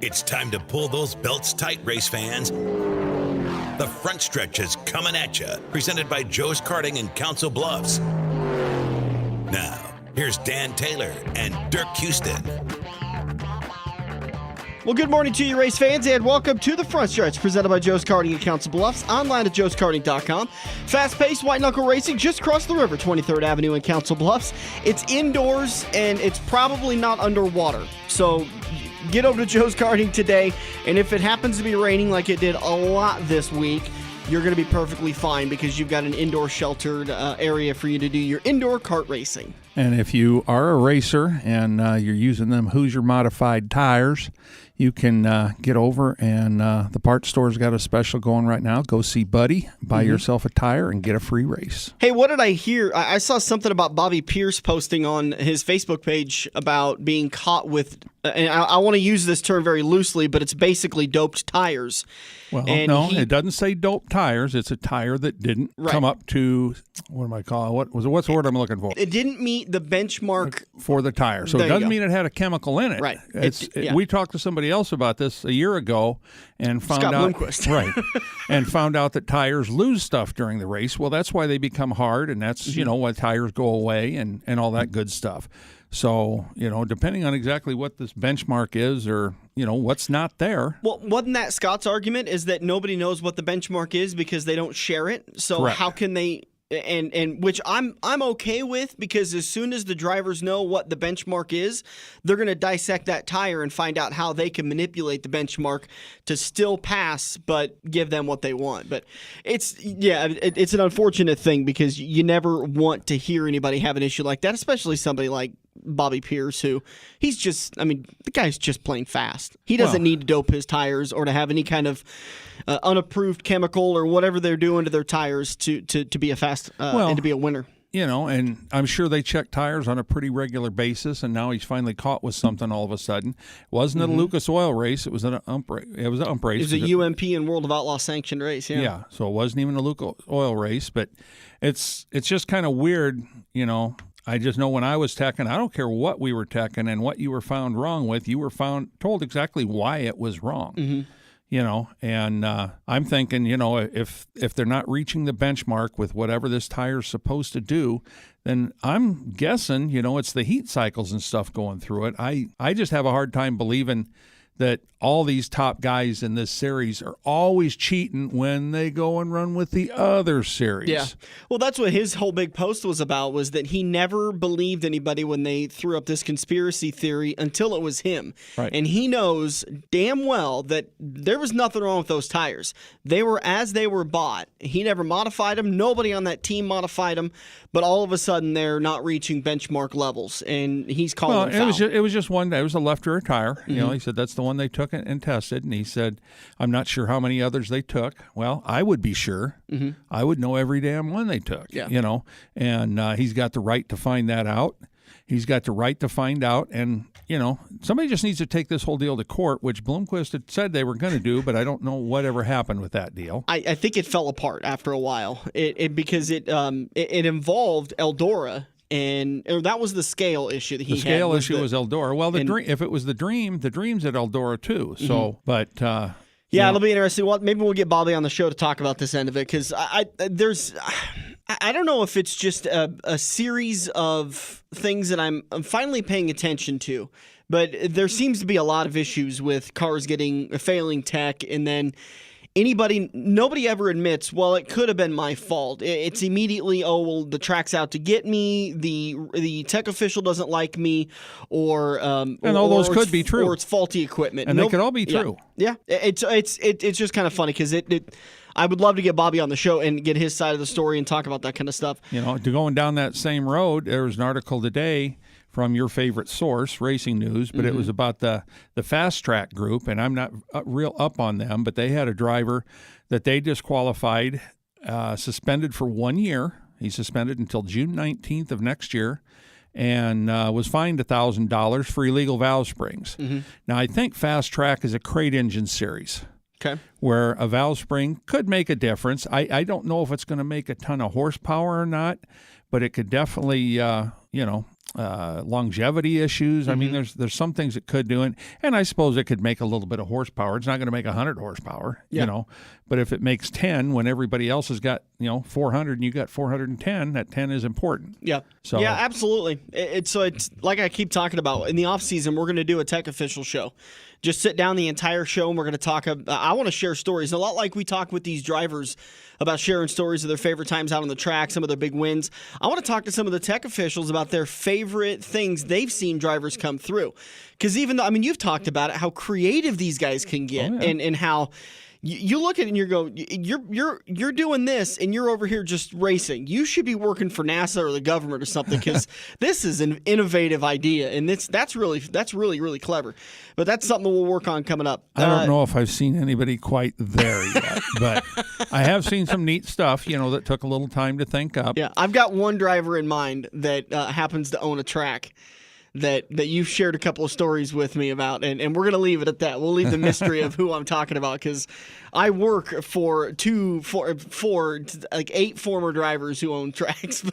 It's time to pull those belts tight, race fans. The front stretch is coming at you, presented by Joe's Karting in Council Bluffs. Now, here's Dan Taylor and Dirk Houston. Well, good morning to you, race fans, and welcome to the front stretch presented by Joe's Karting in Council Bluffs, online at joeskarting.com. Fast-paced white-knuckle racing just across the river, 23rd Avenue in Council Bluffs. It's indoors, and it's probably not underwater, so get over to Joe's Karting today, and if it happens to be raining like it did a lot this week, you're going to be perfectly fine because you've got an indoor sheltered area for you to do your indoor kart racing. And if you are a racer and you're using them Hoosier modified tires, you can get over and the parts store's got a special going right now. Go see Buddy, buy yourself a tire, and get a free race. Hey, what did I hear? I saw something about Bobby Pierce posting on his Facebook page about being caught with, and I want to use this term very loosely, but it's basically doped tires. Well, no, it doesn't say doped tires. It's a tire that didn't come up to, what am I calling it? What's the word I'm looking for? It didn't meet the benchmark for the tire. So it doesn't mean it had a chemical in it. Right. We talked to somebody else about this a year ago and found Scott out Bloomquist. Right. And found out that tires lose stuff during the race. Well, that's why they become hard, and that's why tires go away and all that good stuff. So, depending on exactly what this benchmark is or, what's not there. Well, wasn't that Scott's argument is that nobody knows what the benchmark is because they don't share it? So Correct. How can they and which I'm okay with, because as soon as the drivers know what the benchmark is, they're going to dissect that tire and find out how they can manipulate the benchmark to still pass but give them what they want. But it's an unfortunate thing because you never want to hear anybody have an issue like that, especially somebody like Bobby Pierce, who the guy's just plain fast. He doesn't need to dope his tires or to have any kind of unapproved chemical or whatever they're doing to their tires to be a fast and to be a winner. And I'm sure they check tires on a pretty regular basis, and now he's finally caught with something all of a sudden. Wasn't it a Lucas Oil race? It was an ump race. It was an ump race. It was a UMP and World of Outlaw sanctioned race, yeah. Yeah, so it wasn't even a Lucas Oil race, but it's just kind of weird, I just know when I was teching, I don't care what we were teching and what you were found wrong with, you were told exactly why it was wrong. And I'm thinking, if they're not reaching the benchmark with whatever this tire's supposed to do, then I'm guessing, it's the heat cycles and stuff going through it. I just have a hard time believing that all these top guys in this series are always cheating when they go and run with the other series. Yeah. Well, that's what his whole big post was about, was that he never believed anybody when they threw up this conspiracy theory until it was him. Right. And he knows damn well that there was nothing wrong with those tires. They were as they were bought. He never modified them. Nobody on that team modified them. But all of a sudden, they're not reaching benchmark levels, and he's calling them foul. It was just one day. It was a left rear tire. He said that's the one they took and tested, and he said, I'm not sure how many others they took. Well, I would be sure. I would know every damn one they took, and he's got the right to find that out. He's got the right to find out, and, somebody just needs to take this whole deal to court, which Bloomquist had said they were going to do, but I don't know whatever happened with that deal. I think it fell apart after a while because it involved Eldora. Or that was the scale issue that he had. The scale issue was Eldora. Well, if it was the dream's at Eldora too. So, but it'll be interesting. Well, maybe we'll get Bobby on the show to talk about this end of it, because I don't know if it's just a series of things that I'm finally paying attention to, but there seems to be a lot of issues with cars getting failing tech, and then nobody ever admits, well, it could have been my fault. It's immediately, the track's out to get me, the tech official doesn't like me, or and all those could be true, or it's faulty equipment, and they could all be true. Yeah. It's just kind of funny because I would love to get Bobby on the show and get his side of the story and talk about that kind of stuff. Going down that same road, there was an article today from your favorite source, Racing News, but it was about the Fast Track group, and I'm not real up on them, but they had a driver that they disqualified, suspended for 1 year. He's suspended until June 19th of next year, and was fined $1,000 for illegal valve springs. Now, I think Fast Track is a crate engine series. Okay. Where a valve spring could make a difference. I don't know if it's going to make a ton of horsepower or not, but it could definitely, longevity issues. I mean, there's some things it could do, and I suppose it could make a little bit of horsepower. It's not going to make 100 horsepower, you know, but if it makes 10 when everybody else has got 400 and you got 410, that 10 is important. Yeah. So yeah, absolutely. It's like I keep talking about in the off season, we're going to do a tech official show. Just sit down the entire show and we're going to talk. I want to share stories. A lot like we talk with these drivers about sharing stories of their favorite times out on the track, some of their big wins. I want to talk to some of the tech officials about their favorite things they've seen drivers come through. Because even though, you've talked about it, how creative these guys can get and how you look at it and you go, you're doing this and you're over here just racing. You should be working for NASA or the government or something because this is an innovative idea and that's really clever. But that's something that we'll work on coming up. I don't know if I've seen anybody quite there yet, but I have seen some neat stuff, that took a little time to think up. Yeah, I've got one driver in mind that happens to own a track that you've shared a couple of stories with me about, and we're going to leave it at that. We'll leave the mystery of who I'm talking about because I work for 8 former drivers who own tracks.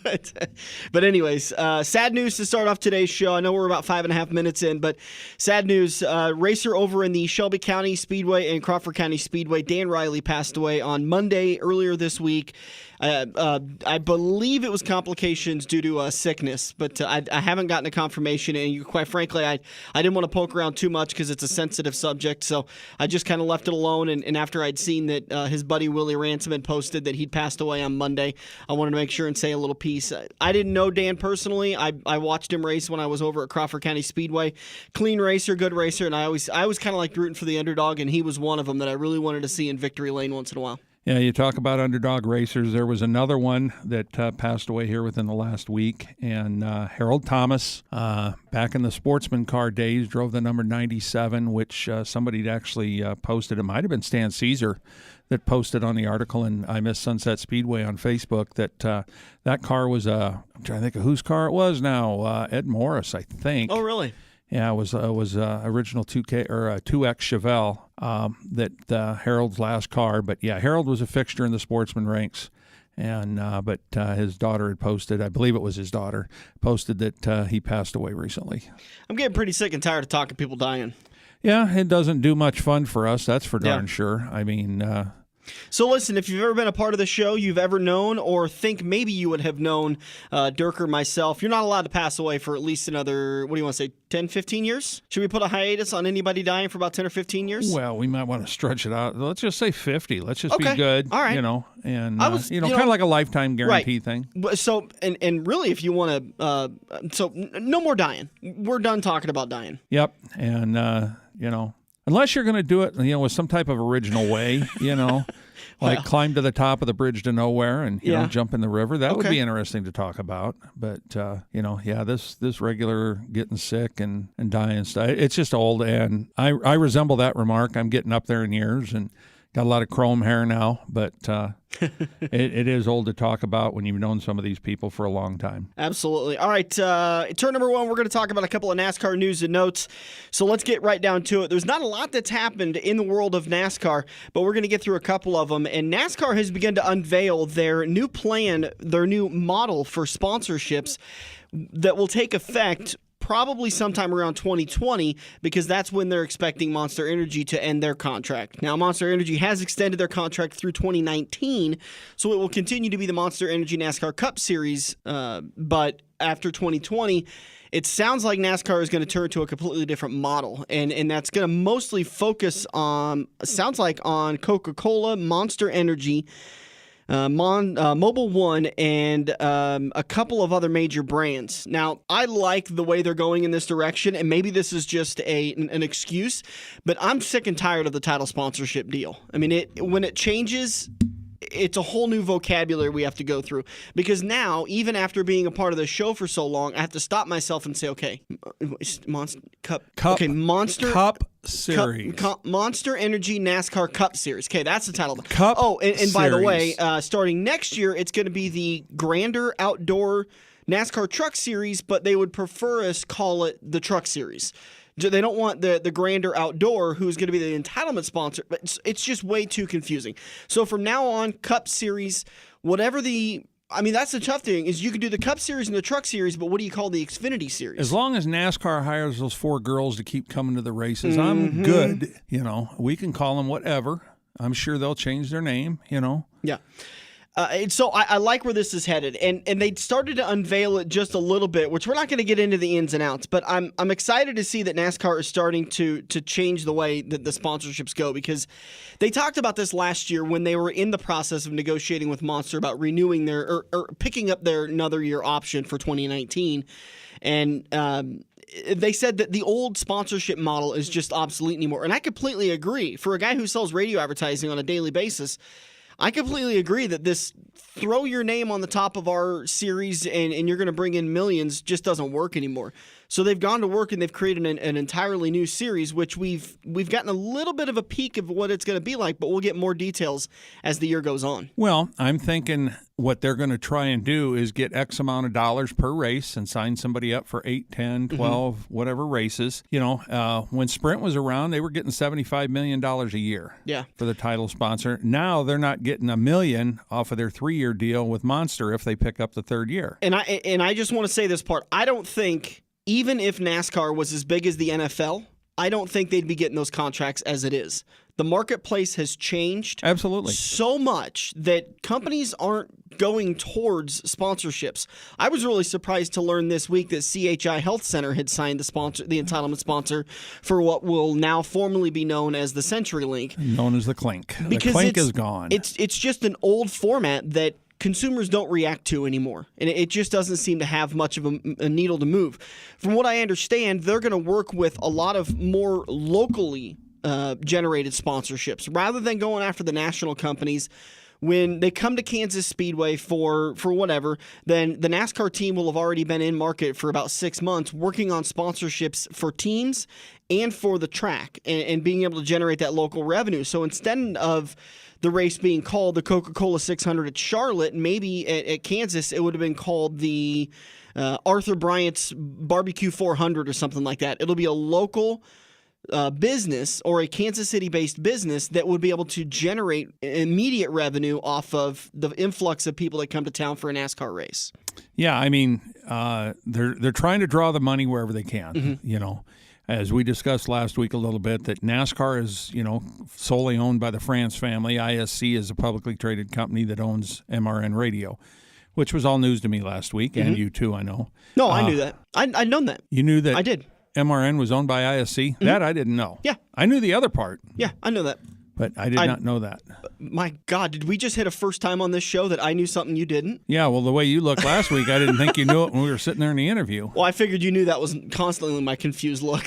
But anyways, sad news to start off today's show. I know we're about 5.5 minutes in, but sad news. Racer over in the Shelby County Speedway and Crawford County Speedway, Dan Riley, passed away on Monday earlier this week. I believe it was complications due to sickness, but I haven't gotten a confirmation. And quite frankly, I didn't want to poke around too much because it's a sensitive subject, so I just kind of left it alone. And after I'd seen that his buddy Willie Ransom had posted that he'd passed away on Monday, I wanted to make sure and say a little piece. I didn't know Dan personally. I watched him race when I was over at Crawford County Speedway. Clean racer, good racer, and I always kind of liked rooting for the underdog, and he was one of them that I really wanted to see in victory lane once in a while. Yeah, you talk about underdog racers. There was another one that passed away here within the last week, and Harold Thomas, back in the sportsman car days, drove the number 97, which somebody actually posted. It might have been Stan Caesar that posted on the article in I Miss Sunset Speedway on Facebook that that car was, I'm trying to think of whose car it was now, Ed Morris, I think. Oh, really? Yeah, it was original 2K or 2X Chevelle that Harold's last car. But yeah, Harold was a fixture in the sportsman ranks, and but his daughter had posted, I believe it was his daughter, posted that he passed away recently. I'm getting pretty sick and tired of talking people dying. Yeah, it doesn't do much fun for us, that's for darn sure. I mean. So listen, if you've ever been a part of the show, you've ever known or think maybe you would have known Dirk or myself, you're not allowed to pass away for at least another, what do you want to say, 10, 15 years? Should we put a hiatus on anybody dying for about 10 or 15 years? Well, we might want to stretch it out. Let's just say 50. Let's just be good. All right. And kind of like a lifetime guarantee thing. So, and really, if you want to, so no more dying. We're done talking about dying. Yep. And, unless you're going to do it, with some type of original way, like climb to the top of the bridge to nowhere and jump in the river. That would be interesting to talk about. But this regular getting sick and dying stuff, it's just old. And I resemble that remark. I'm getting up there in years and got a lot of chrome hair now, but it is old to talk about when you've known some of these people for a long time. Absolutely. All right, turn number 1, we're going to talk about a couple of NASCAR news and notes. So let's get right down to it. There's not a lot that's happened in the world of NASCAR, but we're going to get through a couple of them. And NASCAR has begun to unveil their new plan, their new model for sponsorships that will take effect probably sometime around 2020 because that's when they're expecting Monster Energy to end their contract. Now, Monster Energy has extended their contract through 2019, so it will continue to be the Monster Energy NASCAR Cup Series, but after 2020, it sounds like NASCAR is going to turn to a completely different model, and that's going to mostly focus on, sounds like, on Coca-Cola, Monster Energy, Mobile One, and a couple of other major brands. Now, I like the way they're going in this direction, and maybe this is just an excuse, but I'm sick and tired of the title sponsorship deal. I mean, when it changes, it's a whole new vocabulary we have to go through. Because now, even after being a part of the show for so long, I have to stop myself and say, okay, Monster Series. Monster Energy NASCAR Cup Series. Okay, that's the title. Cup and by the way, starting next year, it's going to be the Grander Outdoor NASCAR Truck Series, but they would prefer us call it the Truck Series. They don't want the Grander Outdoor, who's going to be the entitlement sponsor, but it's just way too confusing. So from now on, Cup Series, whatever the I mean, that's the tough thing is you can do the Cup Series and the Truck Series, but what do you call the Xfinity Series? As long as NASCAR hires those 4 girls to keep coming to the races, I'm good. We can call them whatever. I'm sure they'll change their name, Yeah. And so I like where this is headed, and they started to unveil it just a little bit, which we're not going to get into the ins and outs, but I'm excited to see that NASCAR is starting to change the way that the sponsorships go, because they talked about this last year when they were in the process of negotiating with Monster about renewing their or picking up their another year option for 2019, and they said that the old sponsorship model is just obsolete anymore, and I completely agree. For a guy who sells radio advertising on a daily basis, I completely agree that this throw your name on the top of our series and you're going to bring in millions just doesn't work anymore. So they've gone to work and they've created an entirely new series, which we've gotten a little bit of a peek of what it's going to be like, but we'll get more details as the year goes on. Well, I'm thinking what they're going to try and do is get X amount of dollars per race and sign somebody up for 8, 10, 12, whatever races. When Sprint was around, they were getting $75 million a year for the title sponsor. Now they're not getting $1 million off of their 3-year deal with Monster if they pick up the 3rd year. And I just want to say this part. I don't think, even if NASCAR was as big as the NFL, I don't think they'd be getting those contracts as it is. The marketplace has changed absolutely so much that companies aren't going towards sponsorships. I was really surprised to learn this week that CHI Health Center had signed the entitlement sponsor for what will now formally be known as the CenturyLink. Known as the Clink. Because the Clink is gone. It's just an old format that consumers don't react to anymore, and it just doesn't seem to have much of a needle to move. From what I understand, they're going to work with a lot of more locally generated sponsorships rather than going after the national companies. When they come to Kansas Speedway for whatever, then the NASCAR team will have already been in market for about 6 months working on sponsorships for teams and for the track and being able to generate that local revenue. So instead of the race being called the Coca-Cola 600 at Charlotte, maybe at Kansas it would have been called the Arthur Bryant's Barbecue 400 or something like that. It'll be a local business or a Kansas City-based business that would be able to generate immediate revenue off of the influx of people that come to town for a NASCAR race. Yeah, I mean, they're trying to draw the money wherever they can, As we discussed last week a little bit, that NASCAR is, solely owned by the France family. ISC is a publicly traded company that owns MRN Radio, which was all news to me last week, and you too, I know. No, I knew that. I'd known that. You knew that? I did. MRN was owned by ISC? That I didn't know. Yeah. I knew the other part. Yeah, I know that. But I did not know that. My God, did we just hit a first time on this show that I knew something you didn't? Yeah, well, the way you looked last week, I didn't think you knew it when we were sitting there in the interview. Well, I figured you knew that was constantly my confused look.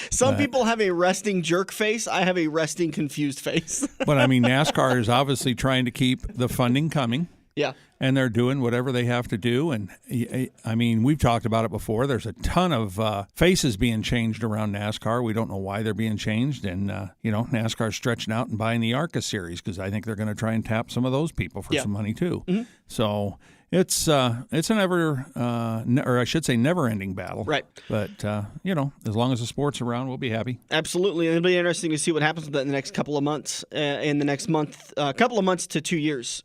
Some people have a resting jerk face. I have a resting confused face. But, I mean, NASCAR is obviously trying to keep the funding coming. Yeah. And they're doing whatever they have to do. And, I mean, we've talked about it before. There's a ton of faces being changed around NASCAR. We don't know why they're being changed. And, NASCAR's stretching out and buying the ARCA series because I think they're going to try and tap some of those people for some money, too. Mm-hmm. So it's a never-ending battle. Right. But, as long as the sport's around, we'll be happy. Absolutely. And it'll be interesting to see what happens with that in the next couple of months, couple of months to 2 years.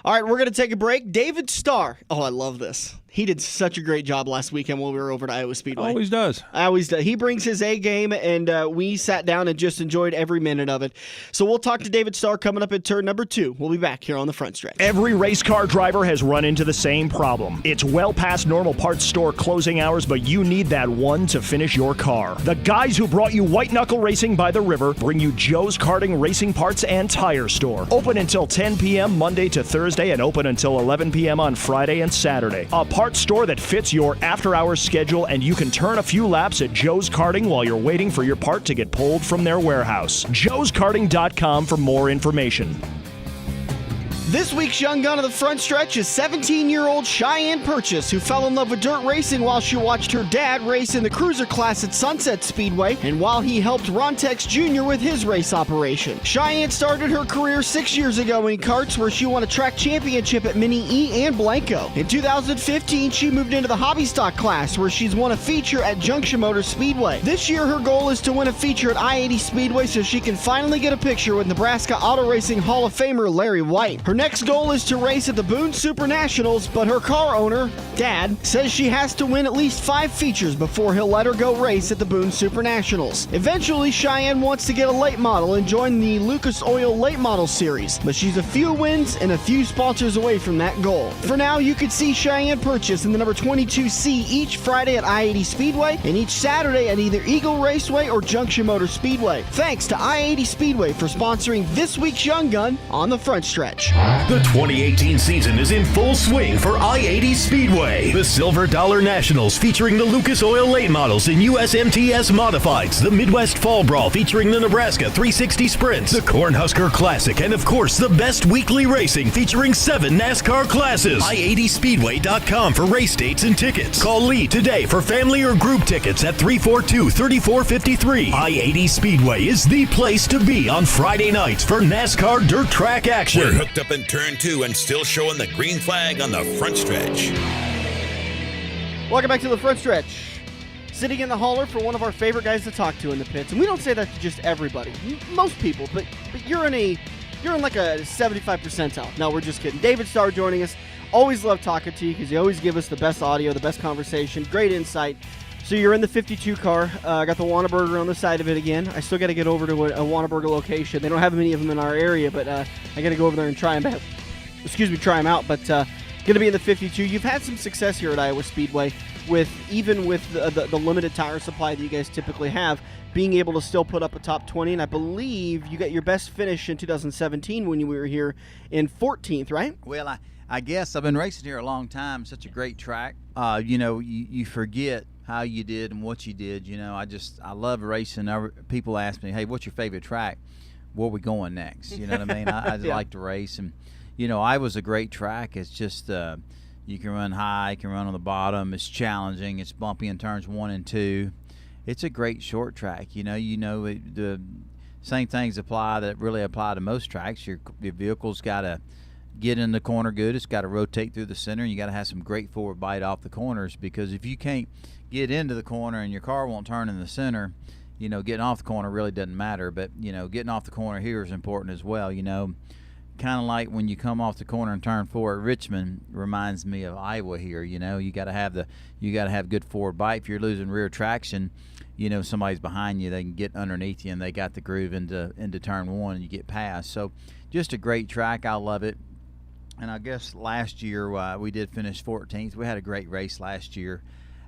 All right, we're going to take a break. David Starr. Oh, I love this. He did such a great job last weekend when we were over at Iowa Speedway. Always does. He brings his A game, and we sat down and just enjoyed every minute of it. So we'll talk to David Starr coming up at turn number 2. We'll be back here on the front stretch. Every race car driver has run into the same problem. It's well past normal parts store closing hours, but you need that one to finish your car. The guys who brought you White Knuckle Racing by the River bring you Joe's Karting Racing Parts and Tire Store. Open until 10 p.m. Monday to Thursday and open until 11 p.m. on Friday and Saturday. A parts store that fits your after-hours schedule, and you can turn a few laps at Joe's Karting while you're waiting for your part to get pulled from their warehouse. joeskarting.com for more information. This week's Young Gun of the front stretch is 17-year-old Cheyenne Purchase, who fell in love with dirt racing while she watched her dad race in the cruiser class at Sunset Speedway, and while he helped Ron Tex Jr. with his race operation. Cheyenne started her career 6 years ago in karts, where she won a track championship at Mini E and Blanco. In 2015, she moved into the hobby stock class, where she's won a feature at Junction Motor Speedway. This year, her goal is to win a feature at I-80 Speedway so she can finally get a picture with Nebraska Auto Racing Hall of Famer Larry White. Her next goal is to race at the Boone Super Nationals, but her car owner, Dad, says she has to win at least 5 features before he'll let her go race at the Boone Super Nationals. Eventually, Cheyenne wants to get a late model and join the Lucas Oil Late Model Series, but she's a few wins and a few sponsors away from that goal. For now, you could see Cheyenne purchase in the number 22C each Friday at I-80 Speedway and each Saturday at either Eagle Raceway or Junction Motor Speedway. Thanks to I-80 Speedway for sponsoring this week's Young Gun on the front stretch. The 2018 season is in full swing for I-80 Speedway. The Silver Dollar Nationals featuring the Lucas Oil Late Models and USMTS Modifieds. The Midwest Fall Brawl featuring the Nebraska 360 Sprints. The Cornhusker Classic. And of course, the best weekly racing featuring 7 NASCAR classes. I80Speedway.com for race dates and tickets. Call Lee today for family or group tickets at 342-3453. I-80 Speedway is the place to be on Friday nights for NASCAR dirt track action. We're hooked up in turn 2 and still showing the green flag on the front stretch. Welcome back to the front stretch. Sitting in the hauler for one of our favorite guys to talk to in the pits, and we don't say that to just everybody, most people, but you're in like a 75 percentile. No, we're just kidding. David Starr joining us. Always love talking to you because you always give us the best audio, the best conversation, great insight. So you're in the 52 car. I got the Wannaburger on the side of it again. I still got to get over to a Wannaburger location. They don't have many of them in our area, but I got to go over there and try them out. But going to be in the 52. You've had some success here at Iowa Speedway with the limited tire supply that you guys typically have, being able to still put up a top 20. And I believe you got your best finish in 2017 when you were here in 14th, right? Well, I guess I've been racing here a long time. Such a great track. You forget how you did and what you did. I love racing. People ask me, hey, what's your favorite track? Where are we going next? You know what I mean? I just like to race. And, Iowa's a great track. It's just you can run high, you can run on the bottom. It's challenging. It's bumpy in turns 1 and 2. It's a great short track. The same things apply that really apply to most tracks. Your vehicle's got to get in the corner good. It's got to rotate through the center. And you got to have some great forward bite off the corners, because if you can't get into the corner and your car won't turn in the center, getting off the corner really doesn't matter. But, getting off the corner here is important as well. Kind of like when you come off the corner and turn 4 at Richmond, reminds me of Iowa here. You got to have good forward bite. If you're losing rear traction, somebody's behind you, they can get underneath you, and they got the groove into turn 1 and you get past. So just a great track. I love it. And I guess last year we did finish 14th. We had a great race last year.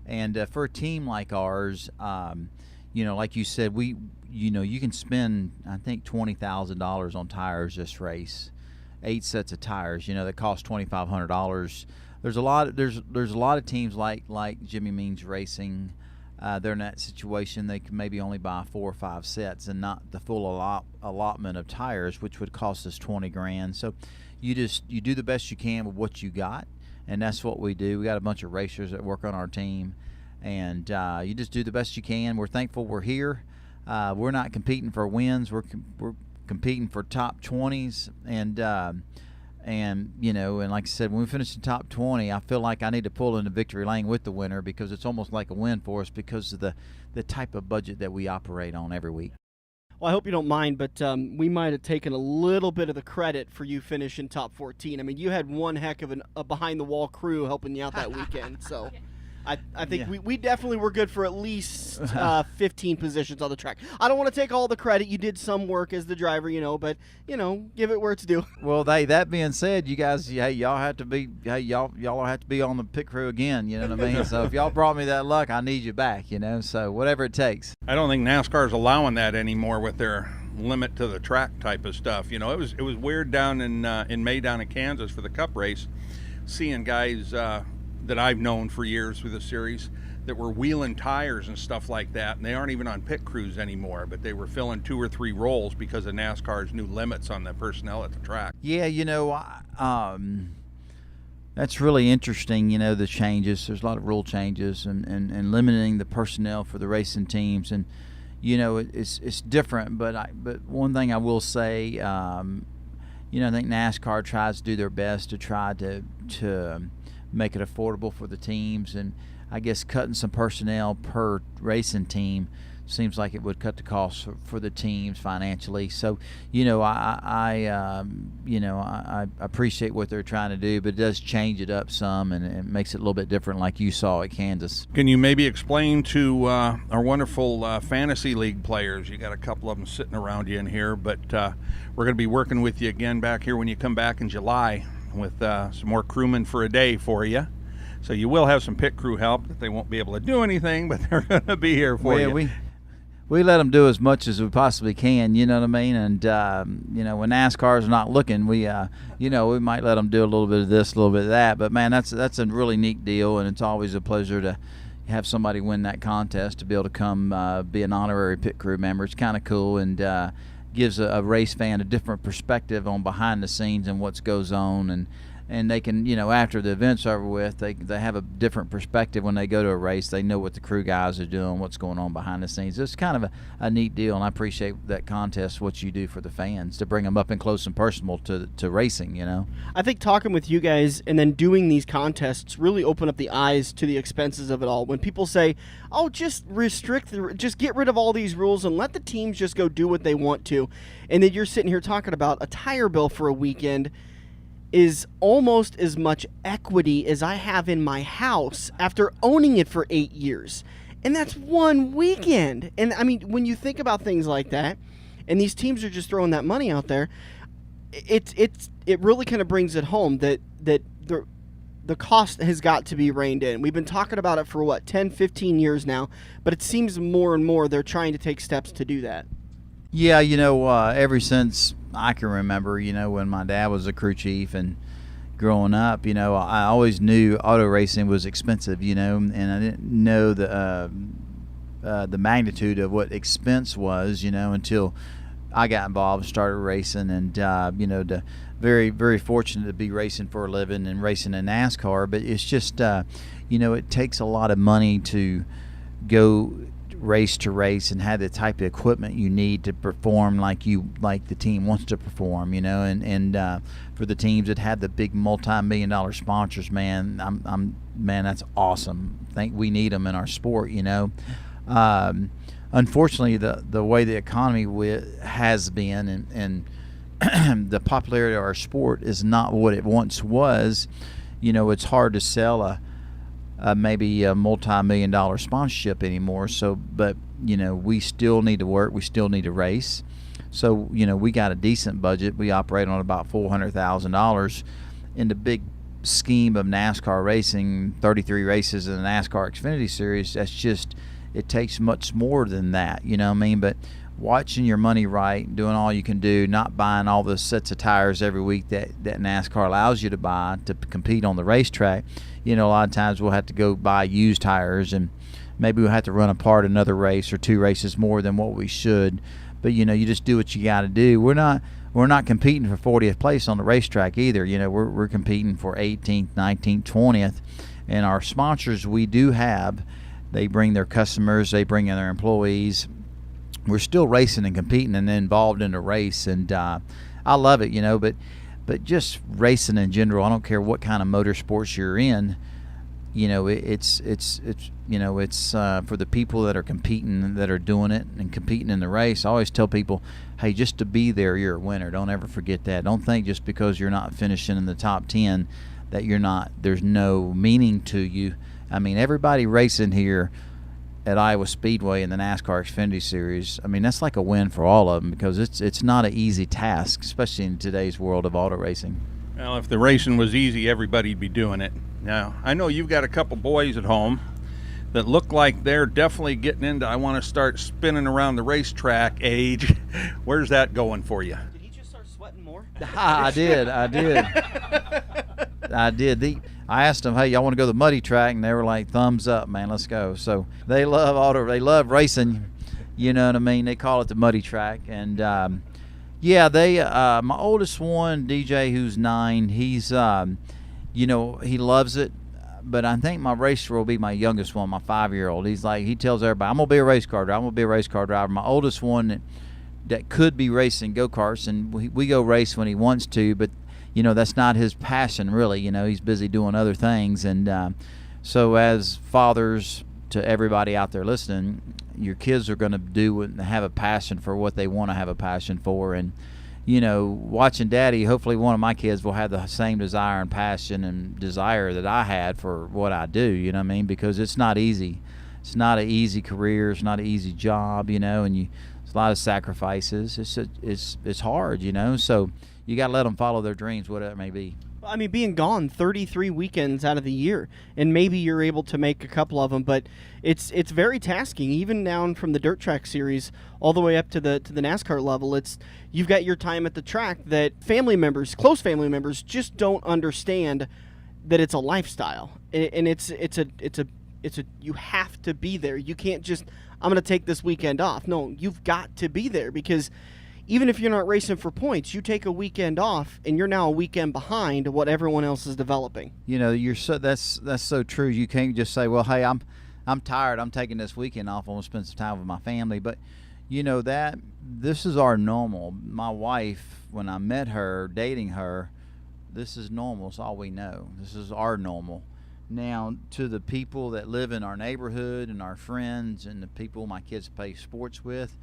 And for a team like ours, like you said, you can spend, I think, $20,000 on tires this race. 8 sets of tires, that cost $2,500. There's a lot of teams like Jimmy Means Racing. They're in that situation. They can maybe only buy 4 or 5 sets and not the full allotment of tires, which would cost us $20,000. So you do the best you can with what you got, and that's what we do. We got a bunch of racers that work on our team, and you just do the best you can. We're thankful we're here. We're not competing for wins. We're competing for top 20s, and like I said, when we finish the top 20, I feel like I need to pull into victory lane with the winner, because it's almost like a win for us because of the type of budget that we operate on every week. Well, I hope you don't mind, but we might have taken a little bit of the credit for you finishing top 14. I mean, you had one heck of a behind-the-wall crew helping you out that weekend, so I think we definitely were good for at least 15 positions on the track. I don't want to take all the credit. You did some work as the driver, but give it where it's due. Well, that being said, you guys, y'all have to be y'all have to be on the pit crew again. You know what I mean? So if y'all brought me that luck, I need you back. So whatever it takes. I don't think NASCAR's allowing that anymore with their limit to the track type of stuff. It was weird down in May down in Kansas for the Cup race, seeing guys that I've known for years through the series that were wheeling tires and stuff like that, and they aren't even on pit crews anymore, but they were filling 2 or 3 roles because of NASCAR's new limits on the personnel at the track. Yeah, that's really interesting, the changes. There's a lot of rule changes and limiting the personnel for the racing teams, and it's different, but one thing I will say, I think NASCAR tries to do their best to try to make it affordable for the teams, and I guess cutting some personnel per racing team seems like it would cut the costs for the teams financially. So, you know, I appreciate what they're trying to do, but it does change it up some, and it makes it a little bit different, like you saw at Kansas. Can you maybe explain to our wonderful fantasy league players? You got a couple of them sitting around you in here, but we're going to be working with you again back here when you come back in July with some more crewmen for a day for you. So you will have some pit crew help. They won't be able to do anything, but they're going to be here for you. We let them do as much as we possibly can, you know what I mean? And, you know, when NASCAR's not looking, we might let them do a little bit of this, a little bit of that. But, man, that's a really neat deal, and it's always a pleasure to have somebody win that contest, to be able to come be an honorary pit crew member. It's kind of cool, and gives a race fan a different perspective on behind the scenes and what goes on. And they can, you know, after the event's over with, they have a different perspective when they go to a race. They know what the crew guys are doing, what's going on behind the scenes. It's kind of a neat deal, and I appreciate that contest, what you do for the fans, to bring them up and close and personal to racing, you know. I think talking with you guys and then doing these contests really open up the eyes to the expenses of it all. When people say, oh, just just get rid of all these rules and let the teams just go do what they want to, and then you're sitting here talking about a tire bill for a weekend is almost as much equity as I have in my house after owning it for 8 years. And that's one weekend. And I mean, when you think about things like that, and these teams are just throwing that money out there, it really kind of brings it home that the cost has got to be reined in. We've been talking about it for 10, 15 years now, but it seems more and more they're trying to take steps to do that. Yeah, you know, ever since I can remember, you know, when my dad was a crew chief and growing up, you know, I always knew auto racing was expensive, you know, and I didn't know the magnitude of what expense was, you know, until I got involved and started racing. And, you know, very, very fortunate to be racing for a living and racing in NASCAR. But it's just, you know, it takes a lot of money to go race to race and have the type of equipment you need to perform like the team wants to perform, you know, and for the teams that have the big multi-million-dollar sponsors, man, man, that's awesome. I think we need them in our sport, you know. Unfortunately, the way the economy has been and the popularity of our sport is not what it once was. You know, it's hard to sell maybe a multi-million-dollar sponsorship anymore. So, but, you know, we still need to work. We still need to race. So, you know, we got a decent budget. We operate on about $400,000 in the big scheme of NASCAR racing, 33 races in the NASCAR Xfinity Series. That's just, it takes much more than that, you know what I mean? But watching your money right, doing all you can do, not buying all the sets of tires every week that NASCAR allows you to buy to compete on the racetrack. You know, a lot of times we'll have to go buy used tires, and maybe we'll have to run apart another race or two races more than what we should. But, you know, you just do what you got to do. We're not competing for 40th place on the racetrack either. You know, we're competing for 18th, 19th, 20th. And our sponsors we do have, they bring their customers, they bring in their employees. We're still racing and competing and involved in the race, and I love it, you know, but just racing in general, I don't care what kind of motorsports you're in, you know, it's you know, it's for the people that are competing, that are doing it and competing in the race. I always tell people, hey, just to be there, you're a winner. Don't ever forget that. Don't think just because you're not finishing in the top 10 that there's no meaning to you. I mean, everybody racing here at Iowa Speedway in the NASCAR Xfinity Series, I mean, that's like a win for all of them, because it's not an easy task, especially in today's world of auto racing. Well, if the racing was easy, everybody'd be doing it. Now, I know you've got a couple boys at home that look like they're definitely getting into, I want to start spinning around the racetrack age. Where's that going for you? Did he just start sweating more? I did. I asked them, hey, y'all want to go to the muddy track? And they were like, thumbs up, man, let's go. So they love racing, you know what I mean? They call it the muddy track. And yeah, my oldest one, DJ, who's 9, he's you know, he loves it. But I think my racer will be my youngest one, my 5-year-old. He tells everybody, I'm gonna be a race car driver. My oldest one that could be racing go-karts, and we go race when he wants to, but you know, that's not his passion, really. You know, he's busy doing other things. And so as fathers to everybody out there listening, your kids are going to do and have a passion for what they want to have a passion for. And watching Daddy, hopefully one of my kids will have the same desire and passion and desire that I had for what I do. You know what I mean? Because it's not easy. It's not an easy career. It's not an easy job. And it's a lot of sacrifices. It's hard. So you got to let them follow their dreams, whatever it may be. I mean, being gone 33 weekends out of the year, and maybe you're able to make a couple of them, but it's very tasking. Even down from the dirt track series all the way up to the NASCAR level, you've got your time at the track that close family members, just don't understand that it's a lifestyle, and it's a you have to be there. You can't just, I'm going to take this weekend off. No, you've got to be there, because even if you're not racing for points, you take a weekend off and you're now a weekend behind what everyone else is developing. That's so true. You can't just say, well, hey, I'm tired, I'm taking this weekend off, I want to spend some time with my family. But that this is our normal. My wife, when I met her, dating her, this is normal. It's all we know. This is our normal. Now, to the people that live in our neighborhood and our friends and the people my kids play sports with,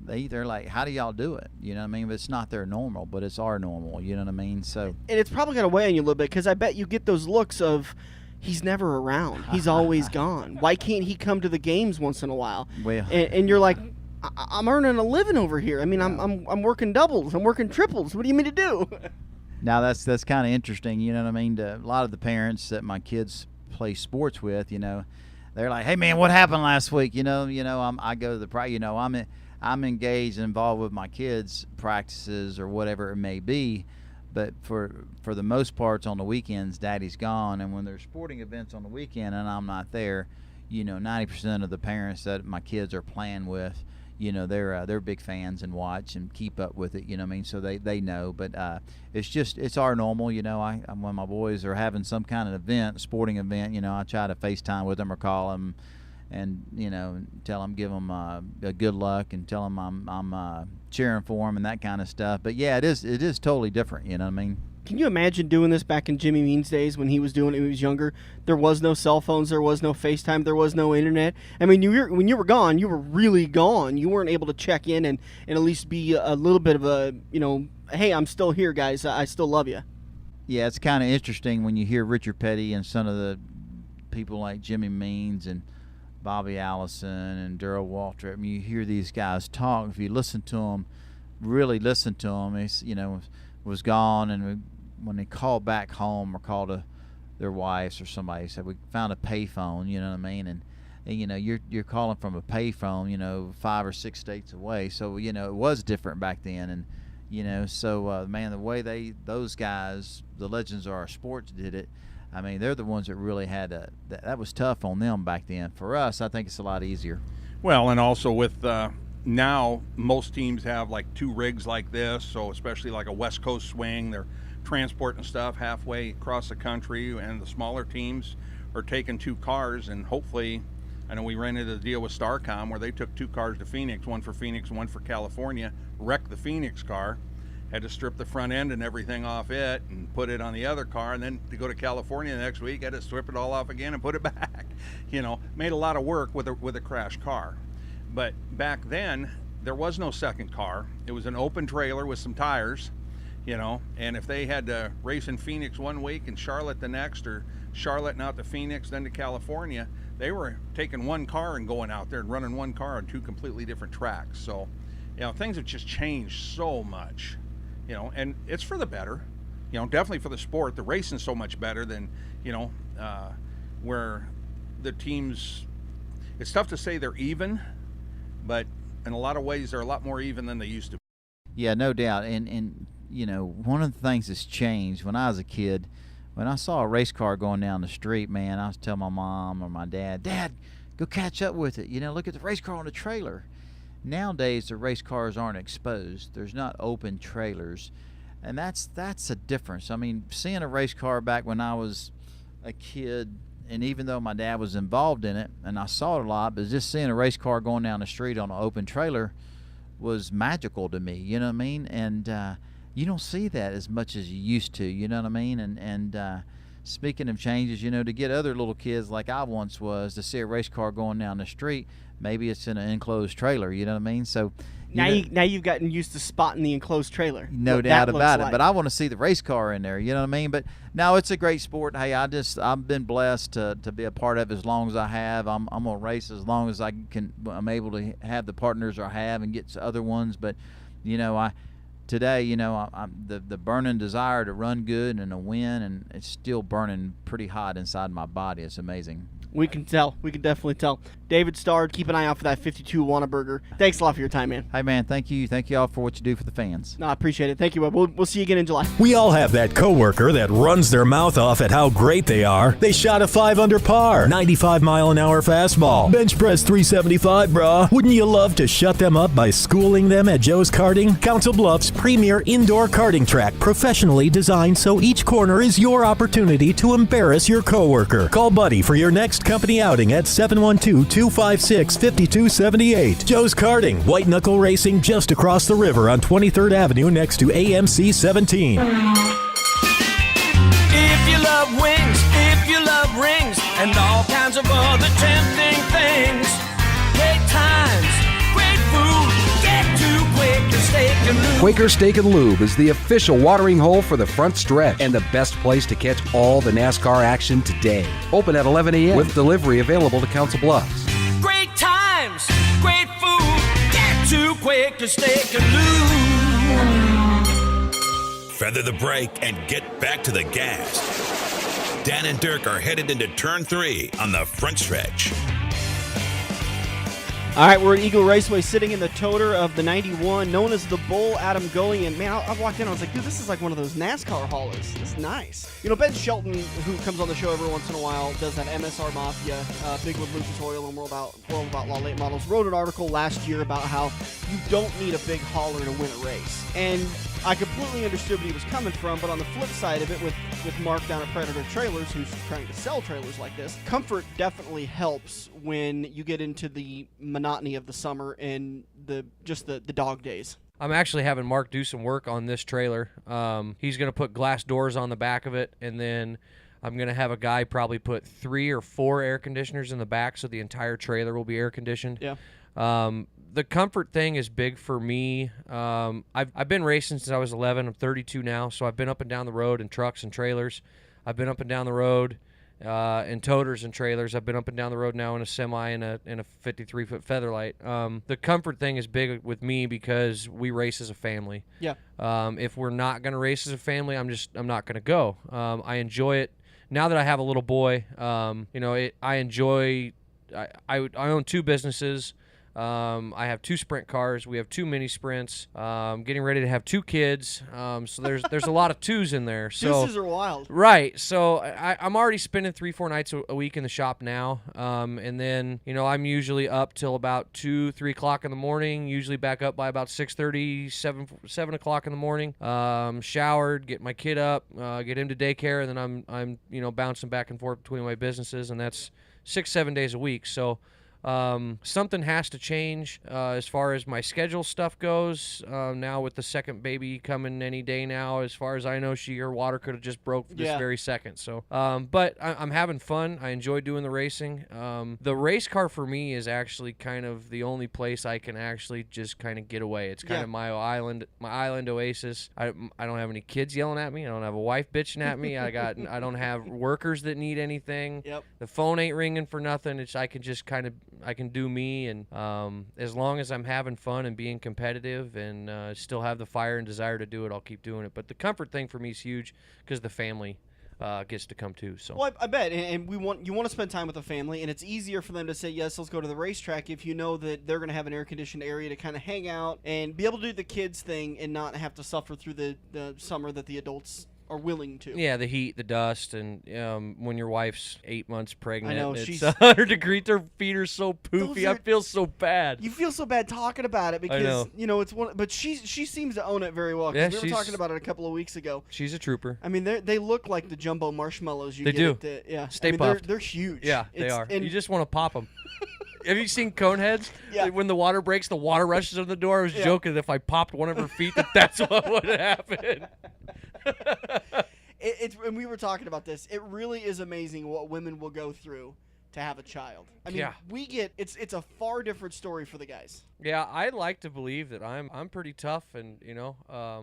they're like, how do y'all do it? You know what I mean? But it's not their normal, but it's our normal. You know what I mean? So, and it's probably gonna weigh on you a little bit, because I bet you get those looks of, he's never around, he's always gone. Why can't he come to the games once in a while? Well, and you're like, I'm earning a living over here. I mean, I'm working doubles, I'm working triples. What do you mean to do? Now that's kind of interesting. You know what I mean? To a lot of the parents that my kids play sports with, they're like, hey man, what happened last week? I go to the I'm engaged and involved with my kids' practices or whatever it may be, but for the most part on the weekends, Daddy's gone. And when there's sporting events on the weekend and I'm not there, 90% of the parents that my kids are playing with, they're big fans and watch and keep up with it. You know what I mean? So they know. But it's our normal. When my boys are having some kind of event, sporting event, I try to FaceTime with them or call them, and tell them, give them a good luck, and tell them I'm cheering for them and that kind of stuff. But yeah, it is totally different. You know what I mean? Can you imagine doing this back in Jimmy Means days when he was doing it when he was younger? There was no cell phones, there was no FaceTime, there was no internet. I mean, when you were gone, you were really gone. You weren't able to check in and at least be a little bit of a, hey, I'm still here, guys. I still love you. Yeah, it's kind of interesting when you hear Richard Petty and some of the people like Jimmy Means and Bobby Allison and Darrell Waltrip. I mean, you hear these guys talk. If you listen to them, really listen to them, he's, was gone, and when they called back home or called their wives or somebody, said we found a payphone. You know what I mean? And you're calling from a payphone, 5 or 6 states away. So it was different back then, and so man, the way those guys, the legends of our sports, did it. I mean, they're the ones that really had that was tough on them back then. For us, I think it's a lot easier. Well, and also with now most teams have like 2 rigs like this, so especially like a West Coast swing, they're transporting stuff halfway across the country, and the smaller teams are taking 2 cars, and hopefully, I know we ran into the deal with Starcom where they took 2 cars to Phoenix, one for Phoenix, one for California, wrecked the Phoenix car, had to strip the front end and everything off it and put it on the other car, and then to go to California the next week, had to strip it all off again and put it back. Made a lot of work with a crashed car. But back then, there was no second car. It was an open trailer with some tires, and if they had to race in Phoenix one week and Charlotte the next, or Charlotte and out to Phoenix, then to California, they were taking one car and going out there and running one car on 2 completely different tracks. So, things have just changed so much. And it's for the better, definitely for the sport. The racing's so much better than, where the teams, it's tough to say they're even, but in a lot of ways they're a lot more even than they used to be. Yeah, no doubt. And one of the things that's changed, when I was a kid, when I saw a race car going down the street, man, I was telling my mom or my dad, go catch up with it. Look at the race car on the trailer. Nowadays, the race cars aren't exposed. There's not open trailers, and that's a difference. I mean, seeing a race car back when I was a kid, and even though my dad was involved in it, and I saw it a lot, but just seeing a race car going down the street on an open trailer was magical to me. You know what I mean? And you don't see that as much as you used to. You know what I mean? And speaking of changes, you know, to get other little kids like I once was to see a race car going down the street, maybe it's in an enclosed trailer, you know what I mean? So now you've gotten used to spotting the enclosed trailer. No doubt about it. But I want to see the race car in there, you know what I mean? But no, it's a great sport. Hey, I've been blessed to be a part of it as long as I have. I'm gonna race as long as I'm able to have the partners I have and get to other ones. But you know, today, you know, the burning desire to run good and to win, and it's still burning pretty hot inside my body. It's amazing. We can tell. We can definitely tell. David Starr, keep an eye out for that 52 Whataburger. Thanks a lot for your time, man. Hey, man, thank you. Thank you all for what you do for the fans. No, I appreciate it. Thank you, Bub. We'll see you again in July. We all have that coworker that runs their mouth off at how great they are. They shot a 5 under par, 95-mile-an-hour fastball, bench press 375, brah. Wouldn't you love to shut them up by schooling them at Joe's Karting? Council Bluffs' premier indoor karting track, professionally designed so each corner is your opportunity to embarrass your coworker. Call Buddy for your next company outing at 712-256-5278. Joe's Karting, white knuckle racing just across the river on 23rd Avenue next to AMC 17. If you love wings, if you love rings, and all kinds of other tempting things, great times, great food, get to Quaker Steak and Lube. Quaker Steak and Lube is the official watering hole for the front stretch and the best place to catch all the NASCAR action today. Open at 11 a.m. with delivery available to Council Bluffs. Great times, great food, get to Quaker Steak and Lube. Feather the brake and get back to the gas. Dan and Dirk are headed into turn 3 on the front stretch. All right, we're at Eagle Raceway sitting in the toter of the 91, known as the Bull Adam Gullion. Man, I walked in, I was like, dude, this is like one of those NASCAR haulers. This is nice. You know, Ben Shelton, who comes on the show every once in a while, does that MSR Mafia, Big with Lucas Oil and World of Outlaw Late Models, wrote an article last year about how you don't need a big hauler to win a race. And I completely understood what he was coming from, but on the flip side of it, with Mark down at Predator Trailers, who's trying to sell trailers like this, comfort definitely helps when you get into the monotony of the summer and the dog days. I'm actually having Mark do some work on this trailer. He's going to put glass doors on the back of it, and then I'm going to have a guy probably put 3 or 4 air conditioners in the back, so the entire trailer will be air conditioned. Yeah. The comfort thing is big for me. I've been racing since I was 11. I'm 32 now, so I've been up and down the road in trucks and trailers. I've been up and down the road in toters and trailers. I've been up and down the road now in a semi and a 53-foot Featherlight. The comfort thing is big with me because we race as a family. Yeah. If we're not going to race as a family, I'm not going to go. I enjoy it. Now that I have a little boy, I enjoy. I own 2 businesses. I have 2 sprint cars. We have 2 mini sprints. Getting ready to have 2 kids. So there's a lot of 2s in there. So Deuces are wild. Right. So I'm already spending 3-4 nights a week in the shop now. And then, I'm usually up till about 2-3 o'clock in the morning, usually back up by about 6:30, 7 o'clock in the morning. Showered, get my kid up, get him to daycare, and then I'm bouncing back and forth between my businesses, and that's 6-7 days a week. So something has to change as far as my schedule stuff goes. Now with the second baby coming any day now, as far as I know, her water could have just broke this very second. So, but I'm having fun. I enjoy doing the racing. The race car for me is actually kind of the only place I can actually just kind of get away. It's kind of my island oasis. I don't have any kids yelling at me. I don't have a wife bitching at me. I don't have workers that need anything. Yep. The phone ain't ringing for nothing. I can do me, and as long as I'm having fun and being competitive and still have the fire and desire to do it, I'll keep doing it. But the comfort thing for me is huge because the family gets to come too. So, well, I bet, and you want to spend time with the family, and it's easier for them to say yes, let's go to the racetrack if you know that they're going to have an air-conditioned area to kind of hang out and be able to do the kids thing and not have to suffer through the summer that the adults are willing to. Yeah, the heat, the dust, and when your wife's 8 months pregnant, I know, it's she's 100 degrees. Their feet are so poofy. I feel so bad. You feel so bad talking about it because it's one. But she seems to own it very well. Yeah, we were talking about it a couple of weeks ago. She's a trooper. I mean, they look like the jumbo marshmallows. They do. Yeah, Stay puffed. They're huge. Yeah, they are. You just want to pop them. Have you seen Coneheads? Yeah. When the water breaks, the water rushes on the door. I was joking that if I popped one of her feet, that's what would happen. And we were talking about this. It really is amazing what women will go through to have a child. I mean, it's a far different story for the guys. Yeah, I'd like to believe that I'm pretty tough and,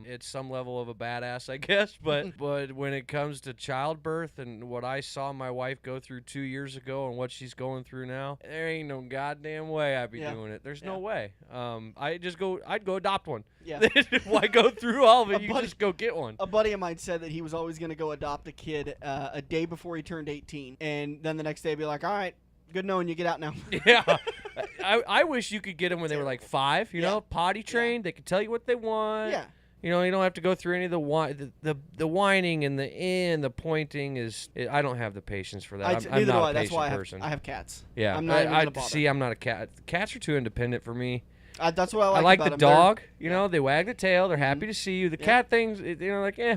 it's some level of a badass, I guess. But when it comes to childbirth and what I saw my wife go through 2 years ago and what she's going through now, there ain't no goddamn way I'd be doing it. There's no way. I'd go adopt one. Yeah. Why go through all of it? You just go get one. A buddy of mine said that he was always going to go adopt a kid a day before he turned 18. And then the next day be like, all right, good knowing you, get out now. Yeah. I wish you could get them when they were like 5, potty trained. They could tell you what they want. Yeah. You don't have to go through any of the whining and the pointing is. I don't have the patience for that. I'm not a patient That's why person. I have cats. Yeah. I'm not even gonna bother. See, I'm not a cat. Cats are too independent for me. That's what I like. I like about the them. dog. They wag the tail. They're happy to see you. The cat things,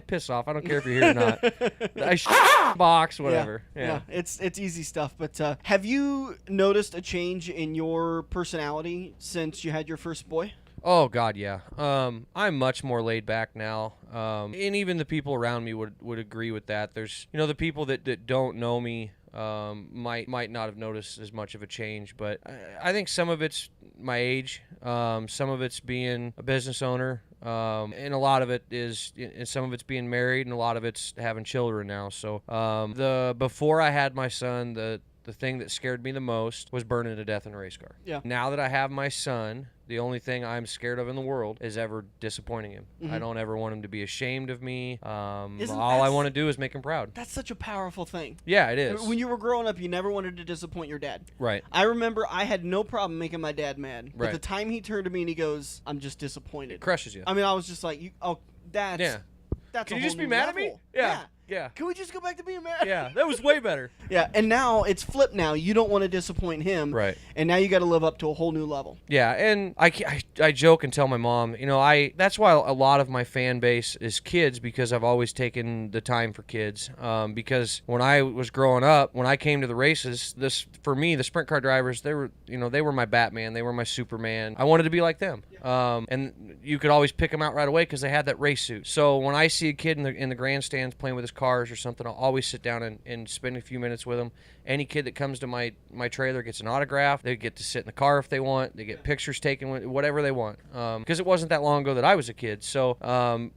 piss off. I don't care if you're here or not. Box, whatever. Yeah. It's easy stuff. But have you noticed a change in your personality since you had your first boy? Oh God, yeah. I'm much more laid back now, and even the people around me would agree with that. There's, the people that don't know me might not have noticed as much of a change, but I think some of it's my age, some of it's being a business owner, and a lot of it is, and some of it's being married, and a lot of it's having children now. So before I had my son, the thing that scared me the most was burning to death in a race car. Yeah. Now that I have my son, the only thing I'm scared of in the world is ever disappointing him. Mm-hmm. I don't ever want him to be ashamed of me. All I that's- want to do is make him proud. That's such a powerful thing. Yeah, it is. When you were growing up, you never wanted to disappoint your dad. Right. I remember I had no problem making my dad mad. But Right. the time he turned to me and he goes, I'm just disappointed. It crushes you. I mean, I was just like, that's Yeah. that's Can a you just whole be new mad at me? level. Yeah. Yeah. Can we just go back to being mad? Yeah, that was way better. Yeah, and now it's flipped now. You don't want to disappoint him. Right. And now you got to live up to a whole new level. Yeah, and I joke and tell my mom, that's why a lot of my fan base is kids, because I've always taken the time for kids. Because when I was growing up, when I came to the races, for me, the sprint car drivers, they were my Batman, they were my Superman. I wanted to be like them. And you could always pick them out right away because they had that race suit. So when I see a kid in the grandstands playing with his cars or something, I'll always sit down and spend a few minutes with them. Any kid that comes to my trailer gets an autograph. They get to sit in the car if they want. They get pictures taken, whatever they want. Because it wasn't that long ago that I was a kid. So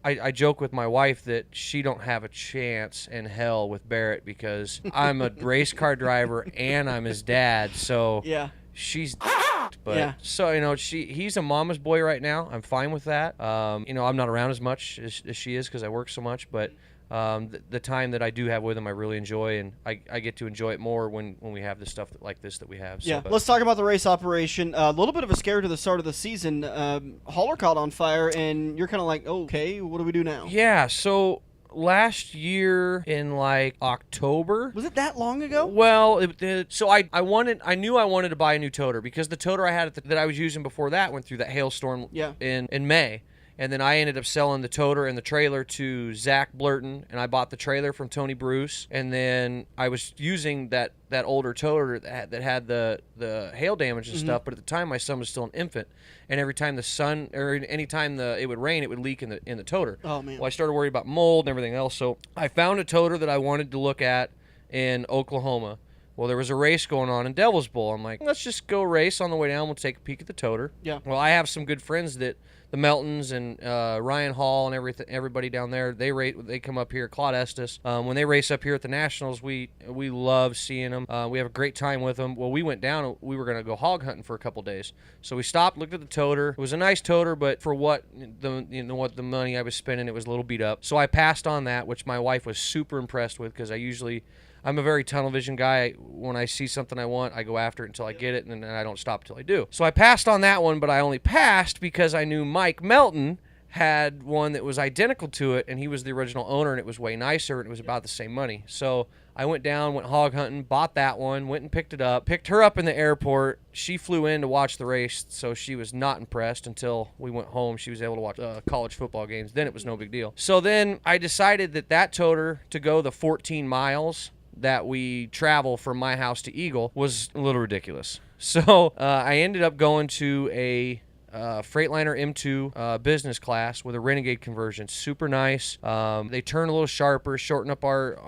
I joke with my wife that she don't have a chance in hell with Barrett because I'm a race car driver and I'm his dad. So Yeah. she's but so he's a mama's boy right now. I'm fine with that. I'm not around as much as she is because I work so much, but the time that I do have with him I really enjoy, and I get to enjoy it more when we have the stuff like this that we have. So, Let's talk about the race operation. A little bit of a scare to the start of the season. Hauler caught on fire and you're kind of like, okay, what do we do now? Yeah, so last year in like October. Was it that long ago? Well, so I knew I wanted to buy a new toter because the toter I had that I was using before that went through that hailstorm in May. And then I ended up selling the toter and the trailer to Zach Blurton, and I bought the trailer from Tony Bruce. And then I was using that older toter that had the hail damage and stuff. But at the time, my son was still an infant, and every time anytime it would rain, it would leak in the toter. Oh man! Well, I started worrying about mold and everything else. So I found a toter that I wanted to look at in Oklahoma. Well, there was a race going on in Devil's Bowl. I'm like, let's just go race on the way down. We'll take a peek at the toter. Yeah. Well, I have some good friends the Meltons and Ryan Hall and everybody down there. They come up here. Claude Estes. When they race up here at the Nationals, we love seeing them. We have a great time with them. Well, we went down. We were going to go hog hunting for a couple days, so we stopped, looked at the toter. It was a nice toter, but for what the money I was spending, it was a little beat up. So I passed on that, which my wife was super impressed with because I'm a very tunnel vision guy. When I see something I want, I go after it until I get it, and then I don't stop until I do. So I passed on that one, but I only passed because I knew Mike Melton had one that was identical to it, and he was the original owner, and it was way nicer, and it was about the same money. So I went down, went hog hunting, bought that one, went and picked it up, picked her up in the airport. She flew in to watch the race, so she was not impressed until we went home. She was able to watch college football games. Then it was no big deal. So then I decided that toter to go the 14 miles that we travel from my house to Eagle was a little ridiculous. So I ended up going to a Freightliner M2 business class with a Renegade conversion. Super nice. They turn a little sharper, shorten up our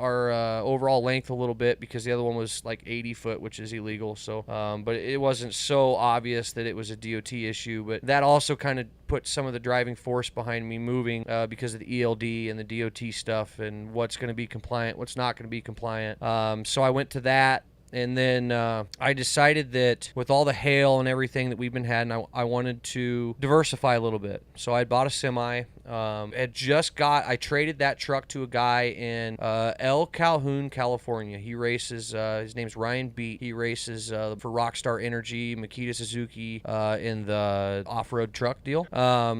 overall length a little bit because the other one was like 80 foot, which is illegal. So, but it wasn't so obvious that it was a DOT issue. But that also kind of put some of the driving force behind me moving because of the ELD and the DOT stuff and what's going to be compliant, what's not going to be compliant. So I went to that. And then I decided that with all the hail and everything that we've been having, I wanted to diversify a little bit. So I bought a semi. I traded that truck to a guy in El Calhoun, California. He races, his name's Ryan Beat. He races for Rockstar Energy, Makita Suzuki in the off-road truck deal.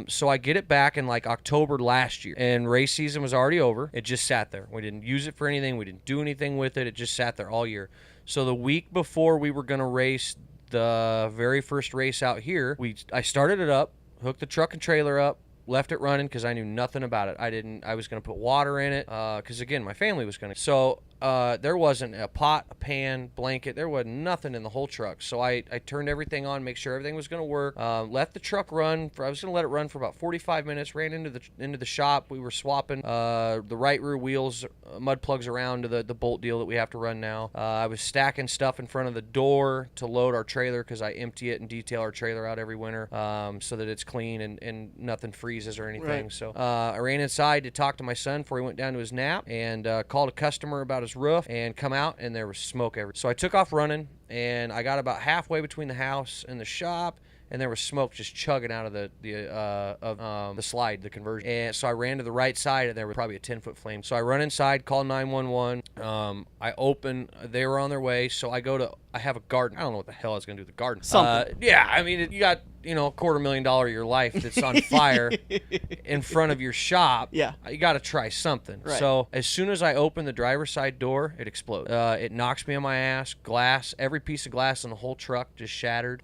So I get it back in like October last year, and race season was already over. It just sat there. We didn't use it for anything. We didn't do anything with it. It just sat there all year. So the week before we were going to race the very first race out here, I started it up, hooked the truck and trailer up, left it running because I knew nothing about it. I was going to put water in it because, again, my family was going to. So there wasn't a pot, a pan, blanket. There was nothing in the whole truck. So I turned everything on, make sure everything was going to work. Let the truck run. I was going to let it run for about 45 minutes. Ran into the shop. We were swapping the right rear wheels, mud plugs around to the bolt deal that we have to run now. I was stacking stuff in front of the door to load our trailer because I empty it and detail our trailer out every winter so that it's clean and nothing freezes or anything. Right. So I ran inside to talk to my son before he went down to his nap and called a customer about his roof and come out and there was smoke everywhere. So I took off running and I got about halfway between the house and the shop and there was smoke just chugging out of the slide, the conversion. And so I ran to the right side and there was probably a 10-foot flame. So I run inside, call 911. I open, they were on their way. So I have a garden. I don't know what the hell I was going to do with the garden. Something. Yeah, I mean, you got, $250,000 of your life that's on fire in front of your shop. Yeah. You got to try something. Right. So as soon as I open the driver's side door, it explodes. It knocks me on my ass. Glass, every piece of glass in the whole truck just shattered.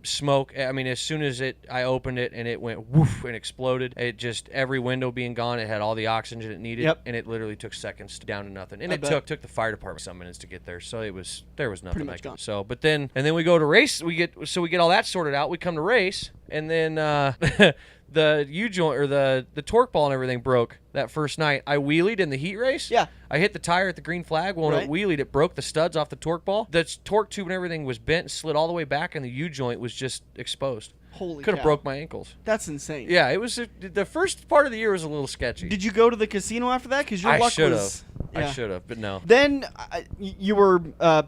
Smoke. I mean, as soon as I opened it and it went woof and exploded, it just, every window being gone, it had all the oxygen it needed. Yep. And it literally took seconds down to nothing. And I it bet. took the fire department some minutes to get there. So there was nothing. Pretty much gone. So, but then we go to race. We get all that sorted out. We come to race, and then the U-joint or the torque ball and everything broke that first night. I wheelied in the heat race. Yeah. I hit the tire at the green flag. Well, when Right. it wheelied, it broke the studs off the torque ball. The torque tube and everything was bent and slid all the way back, and the U-joint was just exposed. Holy Could have cow. broke my ankles. That's insane. Yeah, it was the first part of the year was a little sketchy. Did you go to the casino after that? Because your I luck should was. have. I should have, but no. Then you were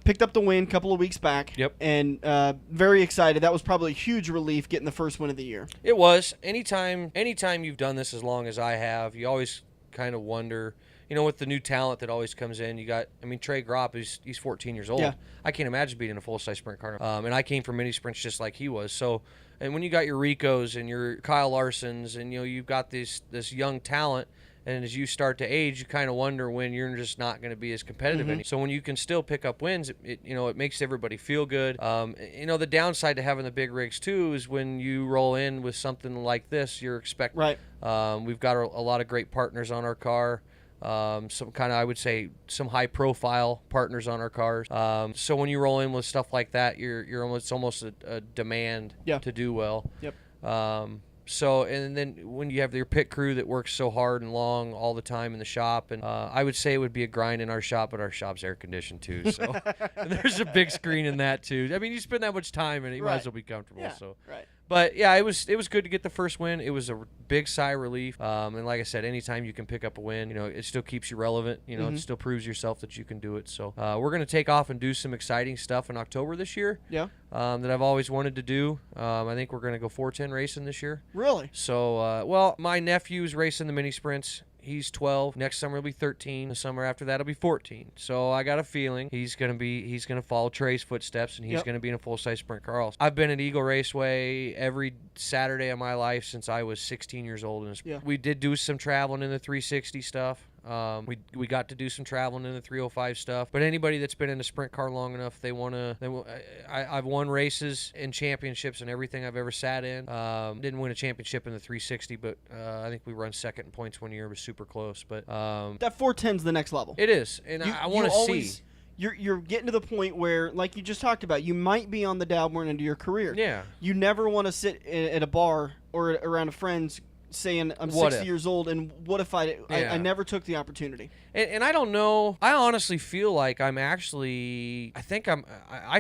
picked up the win a couple of weeks back. Yep. And very excited. That was probably a huge relief getting the first win of the year. It was. Anytime you've done this as long as I have, you always kind of wonder, with the new talent that always comes in. You got, Trey Gropp, he's 14 years old. Yeah. I can't imagine being in a full-size sprint car. And I came from mini sprints just like he was. So, and when you got your Ricos and your Kyle Larsons and, you've got this young talent, and as you start to age, you kind of wonder when you're just not going to be as competitive anymore. So when you can still pick up wins, it makes everybody feel good. The downside to having the big rigs too is when you roll in with something like this, you're expecting. Right. We've got a lot of great partners on our car. Some kind of, I would say, some high-profile partners on our cars. So when you roll in with stuff like that, it's almost a demand to do well. Yep. So, and then when you have your pit crew that works so hard and long all the time in the shop, and I would say it would be a grind in our shop, but our shop's air-conditioned too, so and there's a big screen in that too. You spend that much time in it, you might as well be comfortable. Yeah, so. right. But yeah, it was good to get the first win. It was a big sigh of relief. And like I said, anytime you can pick up a win, it still keeps you relevant. It still proves yourself that you can do it. So we're going to take off and do some exciting stuff in October this year. Yeah. That I've always wanted to do. I think we're going to go 410 racing this year. Really? So, my nephew's racing the mini sprints. He's 12. Next summer he'll be 13. The summer after that he'll be 14. So I got a feeling he's gonna follow Trey's footsteps, and he's gonna be in a full-size sprint car also. I've been at Eagle Raceway every Saturday of my life since I was 16 years old. We did do some traveling in the 360 stuff. We got to do some traveling in the 305 stuff, but anybody that's been in a sprint car long enough, I've won races and championships and everything I've ever sat in. Didn't win a championship in the 360, but I think we run second in points one year. It was super close, but that 410's the next level. It is, and I want to see. you're getting to the point where, like you just talked about, you might be on the downward end of your career. Yeah. You never want to sit at a bar or around a friend's saying, I'm 60 years old, and what if I never took the opportunity? And I don't know. I honestly feel like I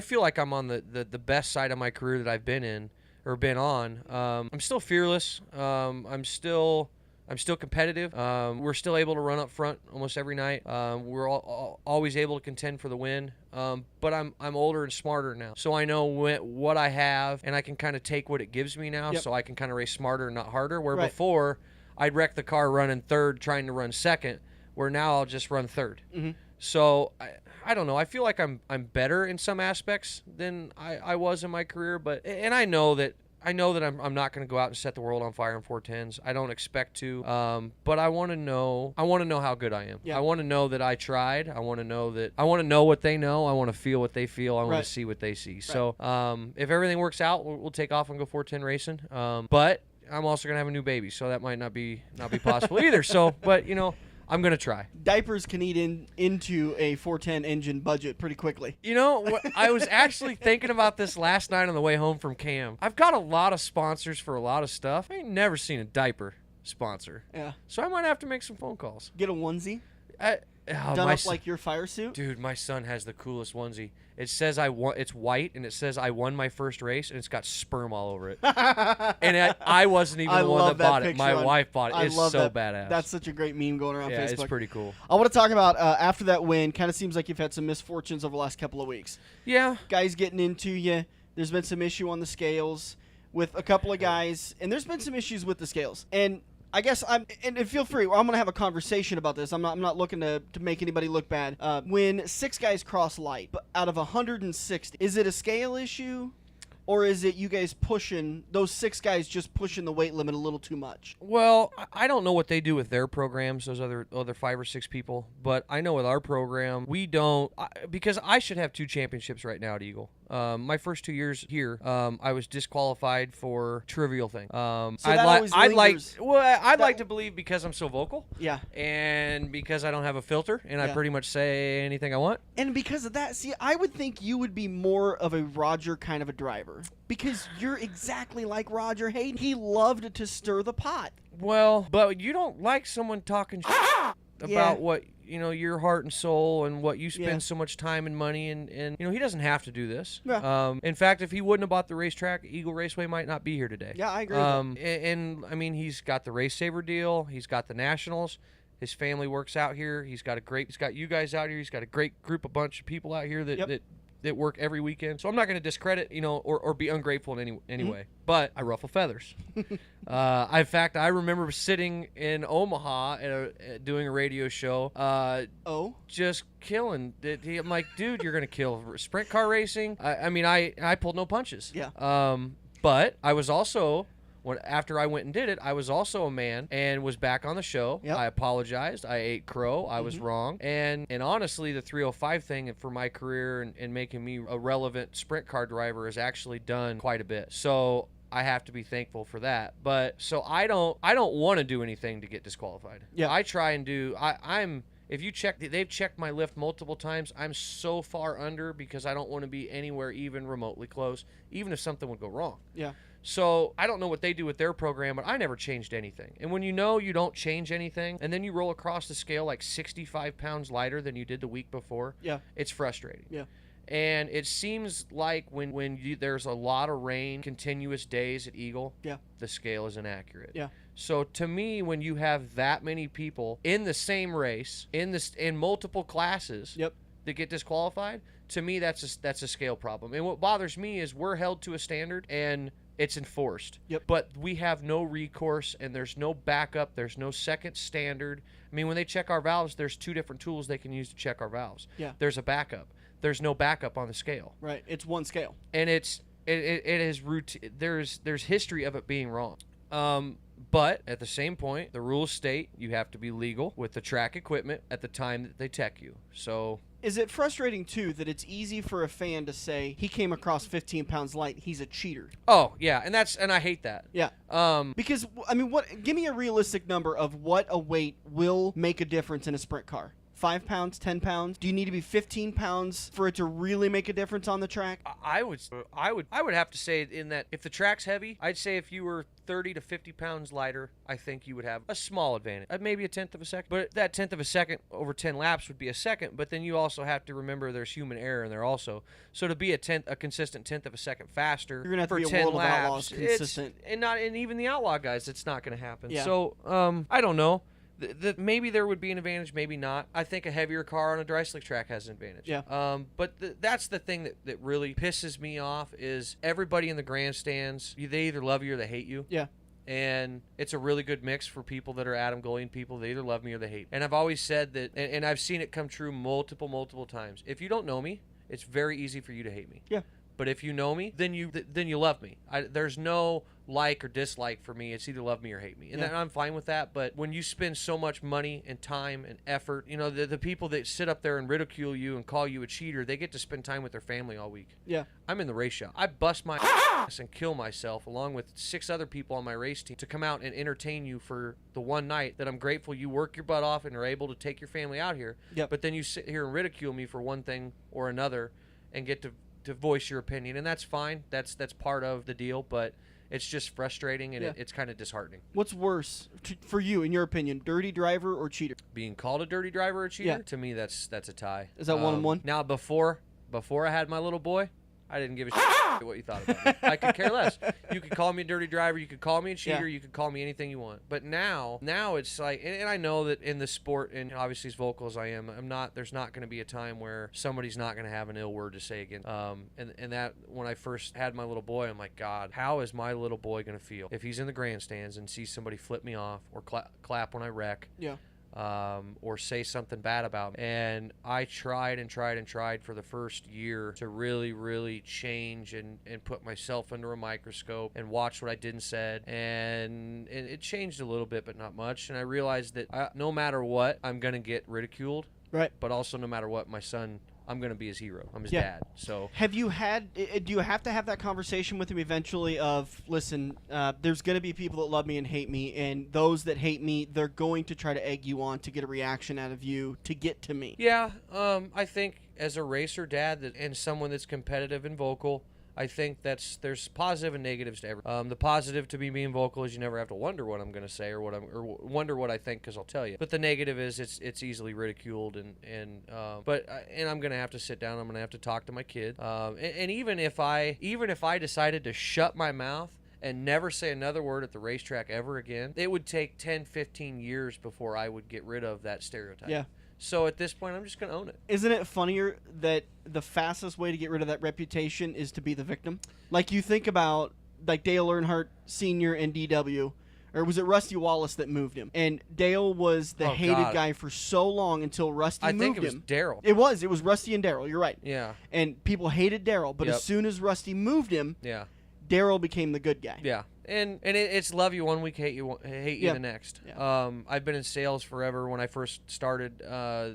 feel like I'm on the best side of my career that I've been in or been on. I'm still fearless. I'm still competitive. We're still able to run up front almost every night. We're always able to contend for the win. But I'm older and smarter now, so I know what I have, and I can kind of take what it gives me now. Yep. So I can kind of race smarter and not harder. Where Right. before, I'd wreck the car running third, trying to run second. Where now I'll just run third. Mm-hmm. So I don't know. I feel like I'm better in some aspects than I was in my career, and I know that I'm not going to go out and set the world on fire in 410s. I don't expect to. But I want to know how good I am. Yeah. I want to know that I tried. I want to know what they know. I want to feel what they feel. I want to see what they see. Right. So if everything works out, we'll take off and go 410 racing. But I'm also going to have a new baby, so that might not be possible either. So, but I'm going to try. Diapers can eat into a 410 engine budget pretty quickly. I was actually thinking about this last night on the way home from Cam. I've got a lot of sponsors for a lot of stuff. I ain't never seen a diaper sponsor. Yeah. So I might have to make some phone calls. Get a onesie. Done my up like your fire suit. Dude, my son has the coolest onesie. It says it's white, and it says I won my first race, and it's got sperm all over it. And I wasn't even the one that bought it. My wife bought it. It's so badass. That's such a great meme going around Facebook. It's pretty cool. I want to talk about after that win. Kind of seems like you've had some misfortunes over the last couple of weeks. Yeah. Guys getting into you. There's been some issue on the scales with a couple of guys, and there's been some issues with the scales. And I guess and feel free. I'm going to have a conversation about this. I'm not looking to make anybody look bad. When 6 guys cross light, but out of 160, is it a scale issue, or is it you guys pushing those 6 guys just pushing the weight limit a little too much? Well, I don't know what they do with their programs, those other 5 or 6 people, but I know with our program we don't because I should have 2 championships right now at Eagle. My first 2 years here, I was disqualified for trivial thing. I'd like to believe because I'm so vocal. Yeah. And because I don't have a filter and I pretty much say anything I want. And because of that, see, I would think you would be more of a Roger kind of a driver because you're exactly like Roger Hayden. He loved to stir the pot. Well, but you don't like someone talking about what your heart and soul and what you spend so much time and money and he doesn't have to do this. Yeah. In fact, if he wouldn't have bought the racetrack, Eagle Raceway might not be here today. Yeah, I agree with that. And I mean, he's got the RaceSaver deal. He's got the Nationals. His family works out here. He's got you guys out here. He's got a great bunch of people out here that work every weekend. So I'm not going to discredit, or be ungrateful in any way. But I ruffle feathers. In fact, I remember sitting in Omaha doing a radio show. Just killing. I'm like, dude, you're going to kill sprint car racing. I pulled no punches. Yeah. But I was also... after I went and did it, I was also a man and was back on the show. Yep. I apologized. I ate crow. I was wrong. And honestly, the 305 thing for my career and making me a relevant sprint car driver has actually done quite a bit. So I have to be thankful for that. But so I don't want to do anything to get disqualified. Yeah. I try and do. If you check, they've checked my lift multiple times. I'm so far under because I don't want to be anywhere even remotely close, even if something would go wrong. Yeah. So I don't know what they do with their program, but I never changed anything. And when you don't change anything, and then you roll across the scale like 65 pounds lighter than you did the week before, it's frustrating. Yeah. And it seems like when there's a lot of rain, continuous days at Eagle, the scale is inaccurate. Yeah. So to me, when you have that many people in the same race, in multiple classes that get disqualified, to me that's a scale problem. And what bothers me is we're held to a standard and it's enforced. Yep. But we have no recourse and there's no backup. There's no second standard. I mean, when they check our valves, there's 2 different tools they can use to check our valves. Yeah. There's a backup. There's no backup on the scale. Right. It's one scale. And it is routine. There's history of it being wrong. But at the same point, the rules state you have to be legal with the track equipment at the time that they tech you. So is it frustrating too that it's easy for a fan to say he came across 15 pounds light, he's a cheater? Oh yeah, and I hate that. Yeah. Because I mean, give me a realistic number of what a weight will make a difference in a sprint car. 5 pounds, 10 pounds? Do you need to be 15 pounds for it to really make a difference on the track? I would have to say in that if the track's heavy, I'd say if you were 30 to 50 pounds lighter, I think you would have a small advantage, maybe a tenth of a second. But that tenth of a second over 10 laps would be a second. But then you also have to remember there's human error in there also. So to be a consistent tenth of a second faster, You're gonna have to for be a 10 World of laps, Outlaws consistent. and even the outlaw guys, it's not going to happen. Yeah. So I don't know. Maybe there would be an advantage, maybe not. I think a heavier car on a dry slick track has an advantage. Yeah. But that's the thing that really pisses me off is everybody in the grandstands, they either love you or they hate you. Yeah. And it's a really good mix for people that are Adam Gullion people. They either love me or they hate me. And I've always said that, and I've seen it come true multiple times. If you don't know me, it's very easy for you to hate me. Yeah. But if you know me, then you love me. There's no like or dislike for me. It's either love me or hate me. And I'm fine with that. But when you spend so much money and time and effort, the people that sit up there and ridicule you and call you a cheater, they get to spend time with their family all week. Yeah. I'm in the race shop. I bust my ass and kill myself along with 6 other people on my race team to come out and entertain you for the one night that I'm grateful you work your butt off and are able to take your family out here. Yep. But then you sit here and ridicule me for one thing or another and get to voice your opinion, and that's fine. That's part of the deal, but it's just frustrating, and it's kind of disheartening. What's worse for you, in your opinion, dirty driver or cheater? Being called a dirty driver or cheater, to me, that's a tie. Is that 1-1? Now, before I had my little boy, I didn't give a shit what you thought about me. I could care less. You could call me a dirty driver. You could call me a cheater. You could call me anything you want. But now it's like, and I know that in the sport, and obviously as vocal as I am, there's not going to be a time where somebody's not going to have an ill word to say against. And that when I first had my little boy, I'm like, God, how is my little boy going to feel if he's in the grandstands and sees somebody flip me off or clap when I wreck? Yeah. Or say something bad about me. And I tried for the first year to really, really change and put myself under a microscope and watch what I did and said. And it changed a little bit, but not much. And I realized that no matter what, I'm going to get ridiculed. Right. But also no matter what, my son, I'm going to be his hero. I'm his dad. So do you have to have that conversation with him eventually of, listen, there's going to be people that love me and hate me, and those that hate me, they're going to try to egg you on to get a reaction out of you to get to me? Yeah, I think as a racer dad and someone that's competitive and vocal, I think there's positive and negatives to everything. The positive to me being vocal is you never have to wonder what I'm going to say or wonder what I think because I'll tell you. But the negative is it's easily ridiculed and I'm going to have to sit down. I'm going to have to talk to my kid. And even if I decided to shut my mouth and never say another word at the racetrack ever again, it would take 10, 15 years before I would get rid of that stereotype. Yeah. So at this point, I'm just going to own it. Isn't it funnier that the fastest way to get rid of that reputation is to be the victim? Like you think about like Dale Earnhardt Sr. and DW, or was it Rusty Wallace that moved him? And Dale was the hated guy for so long until Rusty moved him. I think it was Darrell. It was Rusty and Darrell. You're right. Yeah. And people hated Darrell, but as soon as Rusty moved him, Darrell became the good guy. Yeah. And it's love you one week, hate you the next. Yeah. I've been in sales forever. When I first started,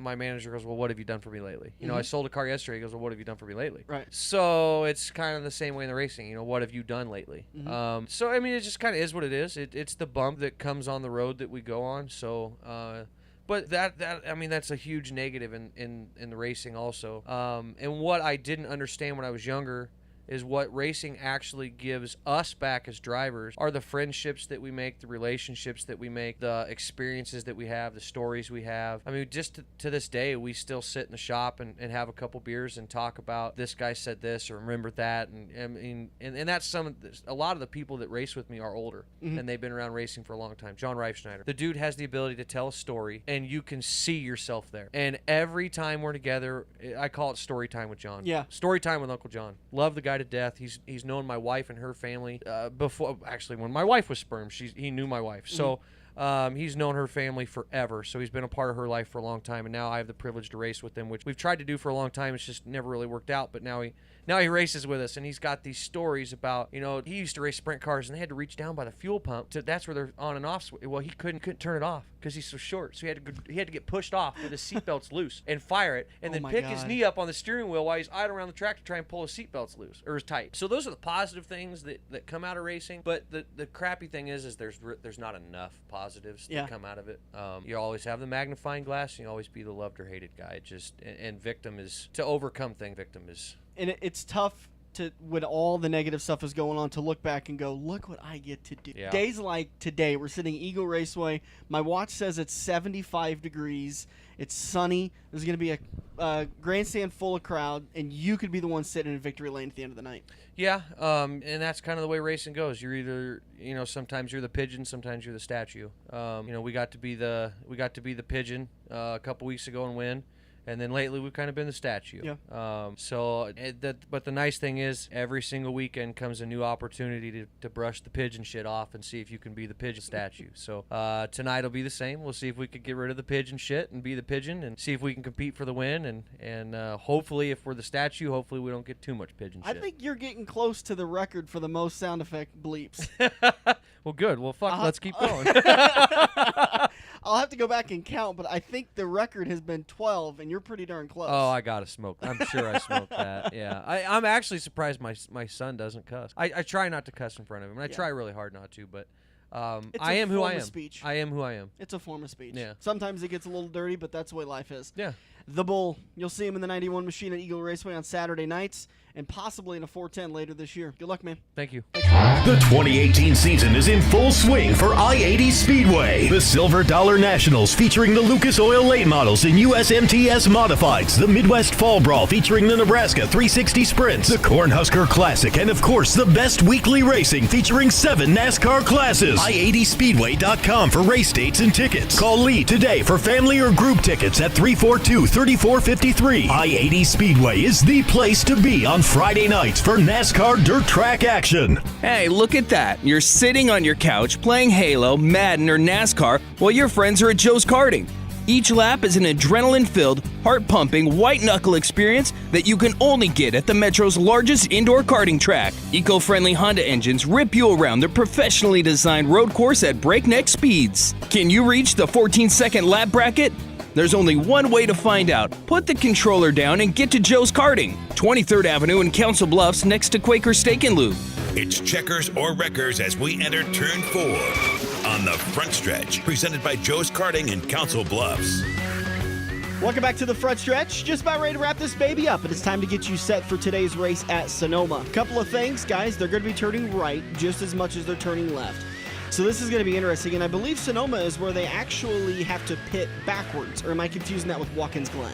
my manager goes, well, what have you done for me lately? You know, I sold a car yesterday. He goes, well, what have you done for me lately? Right. So it's kind of the same way in the racing. You know, what have you done lately? So, I mean, it just kind of is what it is. It's the bump that comes on the road that we go on. So, but that's a huge negative in the racing also. And what I didn't understand when I was younger is what racing actually gives us back as drivers are the friendships that we make, the relationships that we make, the experiences that we have, the stories we have. I mean, just to this day, we still sit in the shop and have a couple beers and talk about this guy said this or remember that. And that's a lot of the people that race with me are older and they've been around racing for a long time. John Reifschneider. The dude has the ability to tell a story and you can see yourself there. And every time we're together, I call it story time with John. Yeah. Story time with Uncle John. Love the guy to death. He's known my wife and her family before. Actually, when my wife was sperm, he knew my wife. So he's known her family forever. So he's been a part of her life for a long time. And now I have the privilege to race with him, which we've tried to do for a long time. It's just never really worked out. But now he races with us, and he's got these stories about, you know, he used to race sprint cars, and they had to reach down by the fuel pump. That's where they're on and off. Well, he couldn't turn it off because he's so short. So he had to get pushed off with his seatbelts loose and fire it, and then pick his knee up on the steering wheel while he's idling around the track to try and pull his seatbelts loose or his tight. So those are the positive things that come out of racing. But the crappy thing is there's not enough positive positives Yeah. that come out of it. You always have the magnifying glass, and you always be the loved or hated guy. And victim is to overcome thing. Victim is, and it's tough to, when all the negative stuff is going on, to look back and go, look what I get to do. Yeah. Days like today, we're sitting at Eagle Raceway. My watch says it's 75 degrees. It's sunny. There's going to be a grandstand full of crowd, and you could be the one sitting in victory lane at the end of the night. Yeah, and that's kind of the way racing goes. You're either, sometimes you're the pigeon, sometimes you're the statue. We got to be the pigeon a couple weeks ago and win. And then lately we've kind of been the statue. Yeah. But the nice thing is every single weekend comes a new opportunity to brush the pigeon shit off and see if you can be the pigeon statue. So tonight will be the same. We'll see if we could get rid of the pigeon shit and be the pigeon and see if we can compete for the win. And hopefully if we're the statue, hopefully we don't get too much pigeon shit. I think you're getting close to the record for the most sound effect bleeps. Well, good. Well, fuck, let's keep going. I'll have to go back and count, but I think the record has been 12, and you're pretty darn close. Oh, I gotta smoke. I'm sure I smoked that. Yeah, I'm actually surprised my son doesn't cuss. I try not to cuss in front of him, and I try really hard not to. But I am who I am. Speech. I am who I am. It's a form of speech. Yeah. Sometimes it gets a little dirty, but that's the way life is. Yeah. The Bull. You'll see him in the 91 machine at Eagle Raceway on Saturday nights, and possibly in a 410 later this year. Good luck, man. Thank you. The 2018 season is in full swing for I-80 Speedway. The Silver Dollar Nationals featuring the Lucas Oil late models and USMTS modifieds. The Midwest Fall Brawl featuring the Nebraska 360 Sprints. The Cornhusker Classic. And of course, the best weekly racing featuring 7 NASCAR classes. I80Speedway.com for race dates and tickets. Call Lee today for family or group tickets at 342-3453. I-80 Speedway is the place to be on Friday nights for NASCAR dirt track action. Hey, look at that. You're sitting on your couch playing Halo, Madden, or NASCAR while your friends are at Joe's Karting. Each lap is an adrenaline-filled, heart-pumping, white-knuckle experience that you can only get at the Metro's largest indoor karting track. Eco-friendly Honda engines rip you around the professionally designed road course at breakneck speeds. Can you reach the 14-second lap bracket? There's only one way to find out. Put the controller down and get to Joe's Karting, 23rd Avenue in Council Bluffs next to Quaker Steak and Lube. It's checkers or wreckers as we enter turn 4 on the front stretch, presented by Joe's Karting in Council Bluffs. Welcome back to the front stretch. Just about ready to wrap this baby up, and it's time to get you set for today's race at Sonoma. Couple of things, guys. They're going to be turning right just as much as they're turning left. So this is going to be interesting, and I believe Sonoma is where they actually have to pit backwards, or am I confusing that with Watkins Glen?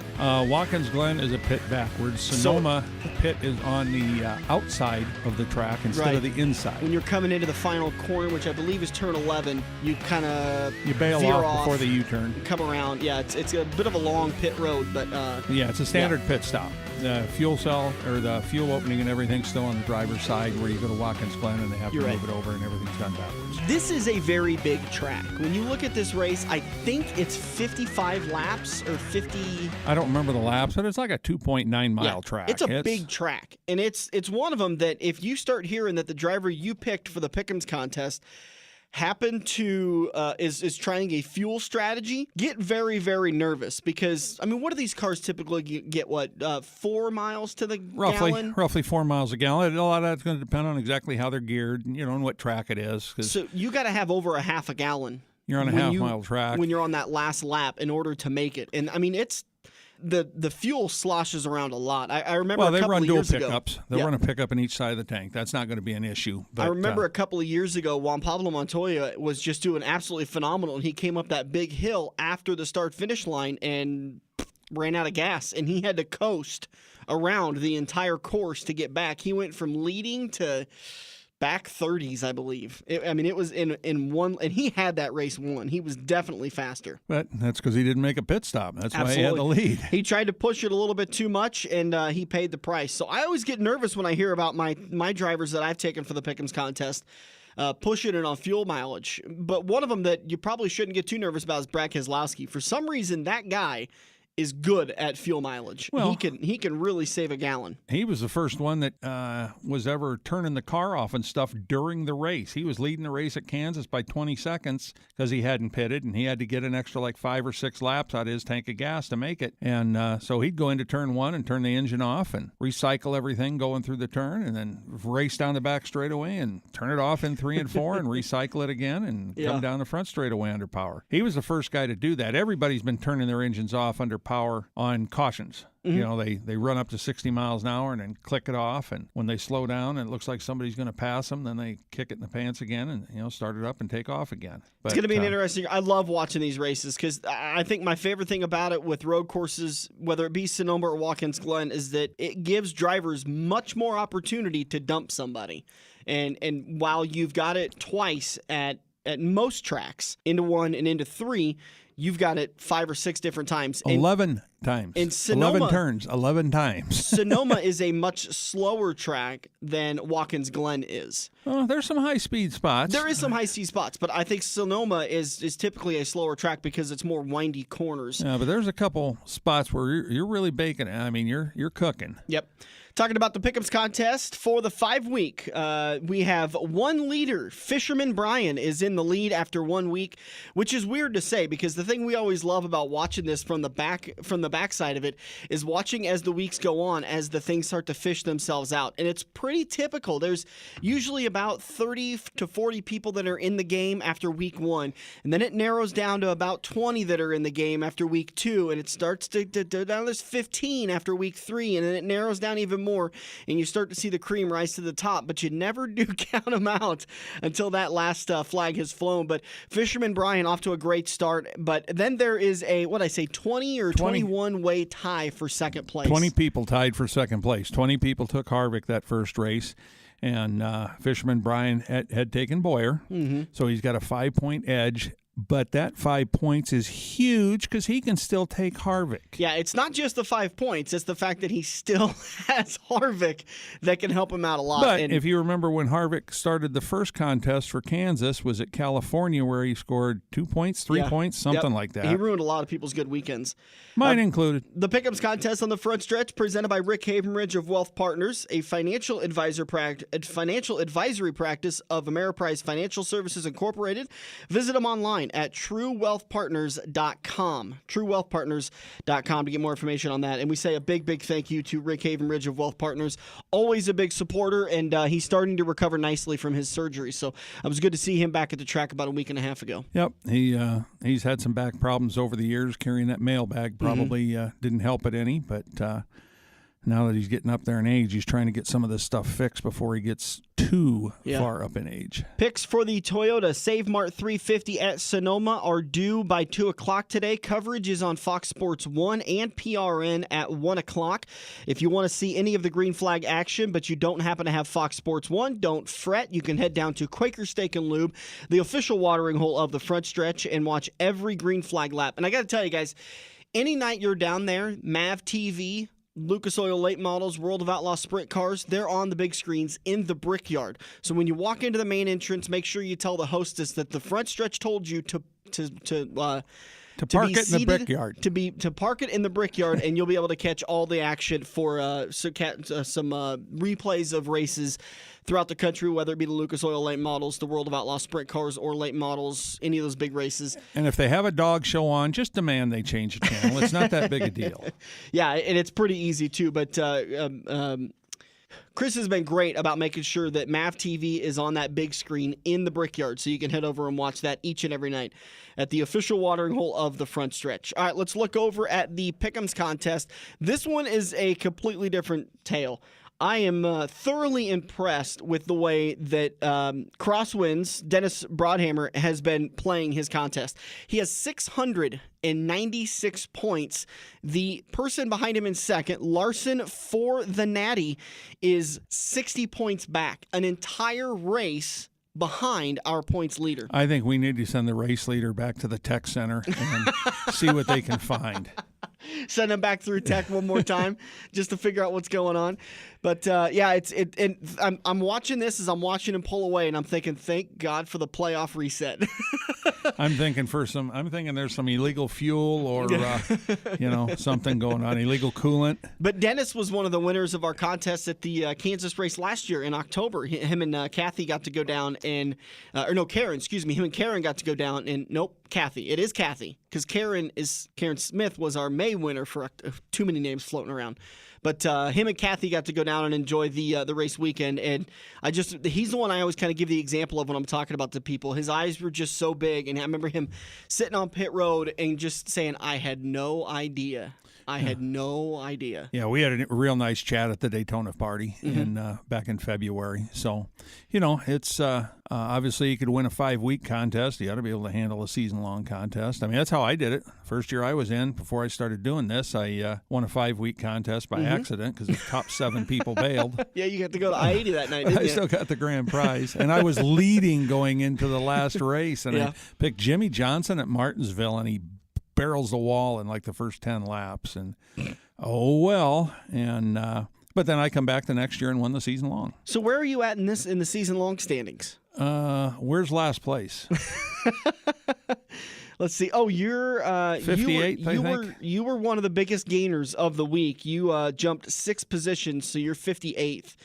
Watkins Glen is a pit backwards. Sonoma pit is on the outside of the track instead of the inside. When you're coming into the final corner, which I believe is turn 11, you kind of bail off before the U-turn. Come around. Yeah, it's a bit of a long pit road, but yeah, it's a standard pit stop. The fuel cell or the fuel opening and everything's still on the driver's side, where you go to Watkins Glen and they have to move it over and everything's done backwards. This is a very big track. When you look at this race, I think it's 55 laps or 50. I don't remember the laps, but it's like a 2.9 mile track. It's a big track, and it's one of them that if you start hearing that the driver you picked for the Pick'ems contest happen to is trying a fuel strategy, get very, very nervous, because I mean, what do these cars typically get? 4 miles to the gallon? Roughly 4 miles a gallon. A lot of that's going to depend on exactly how they're geared, and what track it is. So you got to have over a half a gallon. You're on a half-mile track when you're on that last lap in order to make it, and I mean it's. The fuel sloshes around a lot. I remember they run dual pickups. They'll run a pickup in each side of the tank. That's not going to be an issue. But, I remember a couple of years ago, Juan Pablo Montoya was just doing absolutely phenomenal, and he came up that big hill after the start-finish line and ran out of gas, and he had to coast around the entire course to get back. He went from leading to back 30s, I believe. It was in one, and he had that race won. He was definitely faster. But that's because he didn't make a pit stop. That's why he had the lead. He tried to push it a little bit too much, and he paid the price. So I always get nervous when I hear about my drivers that I've taken for the Pick'ems contest pushing it on fuel mileage. But one of them that you probably shouldn't get too nervous about is Brad Keselowski. For some reason, that guy is good at fuel mileage. Well, he can really save a gallon. He was the first one that was ever turning the car off and stuff during the race. He was leading the race at Kansas by 20 seconds because he hadn't pitted, and he had to get an extra like 5 or 6 laps out of his tank of gas to make it. And so he'd go into turn 1 and turn the engine off and recycle everything going through the turn, and then race down the back straightaway and turn it off in 3 and 4 and recycle it again and come down the front straightaway under power. He was the first guy to do that. Everybody's been turning their engines off under power on cautions. You know, they run up to 60 miles an hour and then click it off, and when they slow down and it looks like somebody's going to pass them, then they kick it in the pants again and, you know, start it up and take off again. But, it's going to be an interesting. I love watching these races because I think my favorite thing about it with road courses, whether it be Sonoma or Watkins Glen, is that it gives drivers much more opportunity to dump somebody. And while you've got it twice at most tracks, into 1 and into 3, you've got it 5 or 6 different times. 11 times. In Sonoma, 11 turns, 11 times. Sonoma is a much slower track than Watkins Glen is. Oh, there's some high-speed spots. There is some high-speed spots, but I think Sonoma is typically a slower track because it's more windy corners. Yeah, but there's a couple spots where you're really baking it. I mean, you're cooking. Yep. Talking about the Pick'ems contest for the 5-week, we have one leader. Fisherman Brian is in the lead after 1 week, which is weird to say because the thing we always love about watching this from the backside of it is watching as the weeks go on, as the things start to fish themselves out, and it's pretty typical. There's usually about 30 to 40 people that are in the game after week 1, and then it narrows down to about 20 that are in the game after week 2, and it starts to down. There's 15 after week 3, and then it narrows down even more, and you start to see the cream rise to the top, but you never do count them out until that last flag has flown. But Fisherman Brian off to a great start, but then there is a 20 or 21 way tie for second place. 20 people tied for second place. 20 people took Harvick that first race, and Fisherman Brian had taken Boyer, so he's got a 5-point edge. But that 5 points is huge because he can still take Harvick. Yeah, it's not just the 5 points. It's the fact that he still has Harvick that can help him out a lot. But if you remember when Harvick started the first contest for Kansas, was it California where he scored 2 points, 3 points, something like that? He ruined a lot of people's good weekends. Mine included. The Pick'ems contest on the front stretch presented by Rick Havenridge of Wealth Partners, a financial advisory practice of Ameriprise Financial Services Incorporated. Visit them online at truewealthpartners.com. truewealthpartners.com to get more information on that. And we say a big thank you to Rick Havenridge of Wealth Partners. Always a big supporter, and he's starting to recover nicely from his surgery. So it was good to see him back at the track about a week and a half ago. Yep. He's had some back problems over the years. Carrying that mail bag probably didn't help it any, but now that he's getting up there in age, he's trying to get some of this stuff fixed before he gets too far up in age. Picks for the Toyota Save Mart 350 at Sonoma are due by 2 o'clock today. Coverage is on Fox Sports 1 and PRN at 1 o'clock. If you want to see any of the green flag action, but you don't happen to have Fox Sports 1, don't fret. You can head down to Quaker Steak and Lube, the official watering hole of the front stretch, and watch every green flag lap. And I got to tell you guys, any night you're down there, MAV TV, Lucas Oil late models, World of Outlaw sprint cars, they're on the big screens in the Brickyard. So when you walk into the main entrance, make sure you tell the hostess that the front stretch told you to park it in the Brickyard. To park it in the Brickyard, and you'll be able to catch all the action for some replays of races throughout the country, whether it be the Lucas Oil late models, the World of Outlaw sprint cars, or late models, any of those big races. And if they have a dog show on, just demand they change the channel. It's not that big a deal. Yeah, and it's pretty easy too. But Chris has been great about making sure that MAV TV is on that big screen in the Brickyard, so you can head over and watch that each and every night at the official watering hole of the front stretch. All right, let's look over at the Pick'ems contest. This one is a completely different tale. I am thoroughly impressed with the way that Crosswinds, Dennis Broadhammer, has been playing his contest. He has 696 points. The person behind him in second, Larson for the Natty, is 60 points back. An entire race behind our points leader. I think we need to send the race leader back to the tech center and see what they can find. Send him back through tech one more time just to figure out what's going on. But yeah, I'm watching this as I'm watching him pull away, and I'm thinking, thank God for the playoff reset. I'm thinking there's some illegal fuel or something going on, illegal coolant. But Dennis was one of the winners of our contest at the Kansas race last year in October. Him and Kathy got to go down Karen, excuse me. Him and Karen got to go down Kathy. It is Kathy, because Karen Smith was our May winner for too many names floating around. But him and Kathy got to go down and enjoy the race weekend, and he's the one I always kind of give the example of when I'm talking about the people. His eyes were just so big, and I remember him sitting on pit road and just saying, "I had no idea." I had no idea. Yeah, we had a real nice chat at the Daytona party back in February. So, it's obviously you could win a 5-week contest. You ought to be able to handle a season-long contest. I mean, that's how I did it. First year I was in, before I started doing this, I won a 5-week contest by accident because the top 7 people bailed. Yeah, you got to go to I-80 that night, didn't you? I still got the grand prize. And I was leading going into the last race. And I picked Jimmy Johnson at Martinsville, and he barrels the wall in like the first 10 laps, and but then I come back the next year and won the season long. So where are you at in the season long standings? Where's last place? Let's see. Oh, you're 58th. You were one of the biggest gainers of the week. You jumped 6 positions, so you're 58th.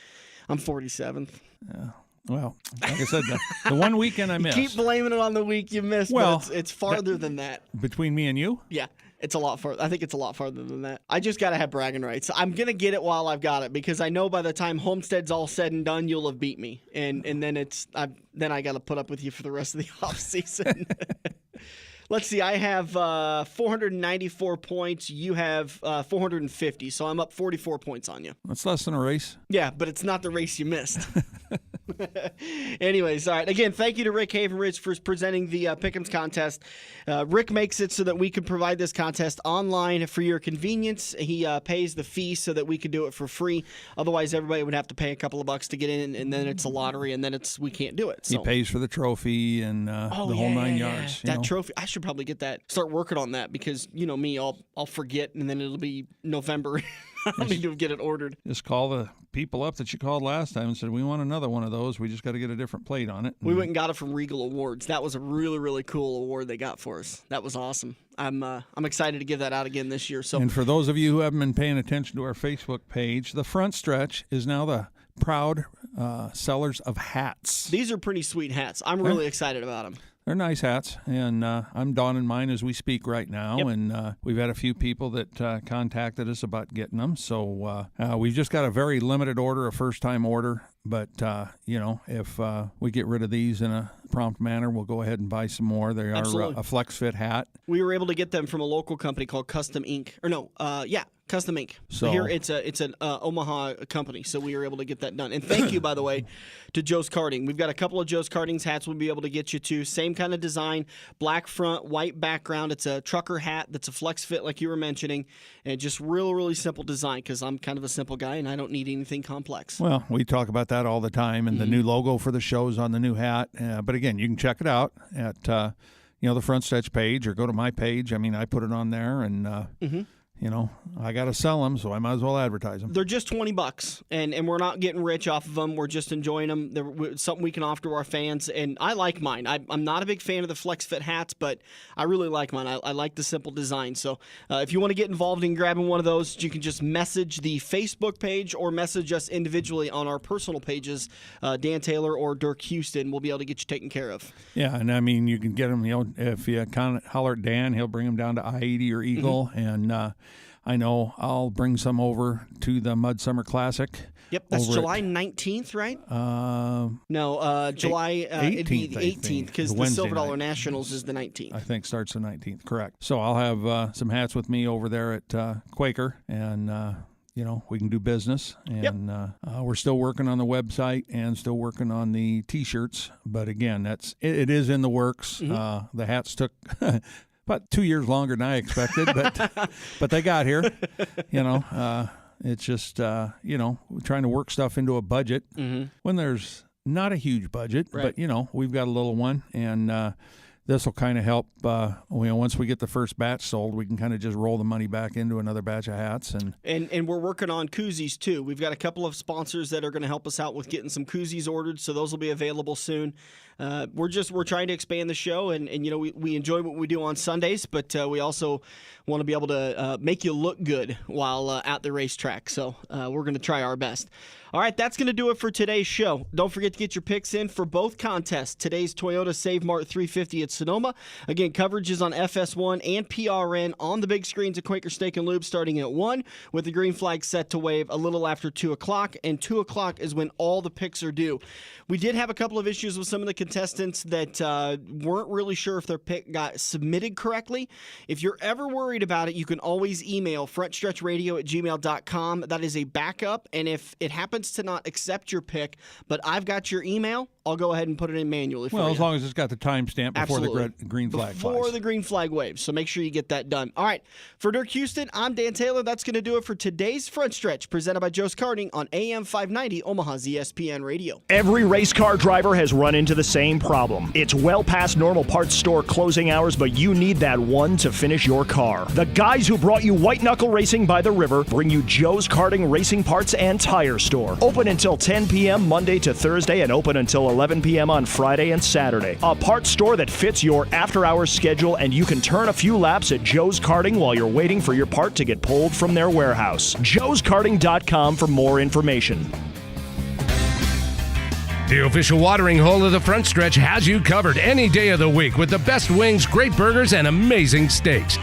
I'm 47th. Yeah. Well, like I said, the one weekend I missed. Keep blaming it on the week you missed, but it's farther than that. Between me and you? Yeah, it's a lot farther. I think it's a lot farther than that. I just got to have bragging rights. I'm going to get it while I've got it, because I know by the time Homestead's all said and done, you'll have beat me. And then I got to put up with you for the rest of the offseason. Let's see. I have 494 points. You have 450, so I'm up 44 points on you. That's less than a race. Yeah, but it's not the race you missed. Anyways, all right. Again, thank you to Rick Havenridge for presenting the Pick'ems contest. Rick makes it so that we can provide this contest online for your convenience. He pays the fee so that we can do it for free. Otherwise, everybody would have to pay a couple of bucks to get in, and then it's a lottery, and then we can't do it. So. He pays for the trophy and the whole 9 yards. That trophy, I should probably get that. Start working on that, because me, I'll forget, and then it'll be November. I don't need to get it ordered. Just call the people up that you called last time and said, we want another one of those. We just got to get a different plate on it. We went and got it from Regal Awards. That was a really, really cool award they got for us. That was awesome. I'm excited to give that out again this year. So, and for those of you who haven't been paying attention to our Facebook page, the Front Stretch is now the proud sellers of hats. These are pretty sweet hats. I'm really excited about them. They're nice hats, and I'm donning mine as we speak right now. Yep. And we've had a few people that contacted us about getting them. So we've just got a very limited order, a first-time order. But, if we get rid of these in a prompt manner, we'll go ahead and buy some more. They are a flex fit hat. We were able to get them from a local company called Custom Ink. Custom Ink. So here it's an Omaha company, so we were able to get that done. And thank you, by the way, to Joe's Karting. We've got a couple of Joe's Karting's hats we'll be able to get you to. Same kind of design, black front, white background. It's a trucker hat that's a flex fit, like you were mentioning, and just real, really simple design, because I'm kind of a simple guy and I don't need anything complex. Well, we talk about that all the time, and the new logo for the show's on the new hat. But again, you can check it out at the Front Stretch page, or go to my page. I mean, I put it on there, and I got to sell them, so I might as well advertise them. They're just $20, and we're not getting rich off of them. We're just enjoying them. They're something we can offer to our fans, and I like mine. I'm not a big fan of the flex fit hats, but I really like mine. I like the simple design. So if you want to get involved in grabbing one of those, you can just message the Facebook page or message us individually on our personal pages, Dan Taylor or Dirk Houston. We'll be able to get you taken care of. Yeah, and I mean, you can get them, if you holler at Dan, he'll bring them down to I-80 or Eagle, and I know I'll bring some over to the Mud Summer Classic. Yep, that's July 19th, right? No, July 18th, because the Silver Dollar Nationals is the 19th. I think starts the 19th, correct. So I'll have some hats with me over there at Quaker, and we can do business. And we're still working on the website and still working on the T-shirts. But again, it is in the works. The hats took about 2 years longer than I expected, but they got here. It's just trying to work stuff into a budget when there's not a huge budget, right. But we've got a little one, and this will kind of help. Once we get the first batch sold, we can kind of just roll the money back into another batch of hats. And we're working on koozies too. We've got a couple of sponsors that are going to help us out with getting some koozies ordered, so those will be available soon. We're trying to expand the show, and we enjoy what we do on Sundays, but we also want to be able to make you look good while at the racetrack. So we're going to try our best. All right, that's going to do it for today's show. Don't forget to get your picks in for both contests. Today's Toyota Save Mart 350 at Sonoma. Again, coverage is on FS1 and PRN on the big screens at Quaker Steak and Lube starting at 1, with the green flag set to wave a little after 2 o'clock, and 2 o'clock is when all the picks are due. We did have a couple of issues with some of the contestants that weren't really sure if their pick got submitted correctly. If you're ever worried about it, you can always email frontstretchradio@gmail.com. That is a backup, and if it happens to not accept your pick, but I've got your email, I'll go ahead and put it in manually for you. Well, as long as it's got the timestamp before the green flag flies. Before the green flag waves, so make sure you get that done. All right, for Dirk Houston, I'm Dan Taylor. That's going to do it for today's Front Stretch, presented by Joe's Karting on AM 590 Omaha's ESPN Radio. Every race car driver has run into the same problem. It's well past normal parts store closing hours, but you need that one to finish your car. The guys who brought you white knuckle racing by the river bring you Joe's Karting Racing Parts and Tire Store. Open until 10 p.m. Monday to Thursday and open until 11 p.m. on Friday and Saturday. A parts store that fits your after-hours schedule, and you can turn a few laps at Joe's Karting while you're waiting for your part to get pulled from their warehouse. joeskarting.com for more information. The official watering hole of the Front Stretch has you covered any day of the week with the best wings, great burgers, and amazing steaks.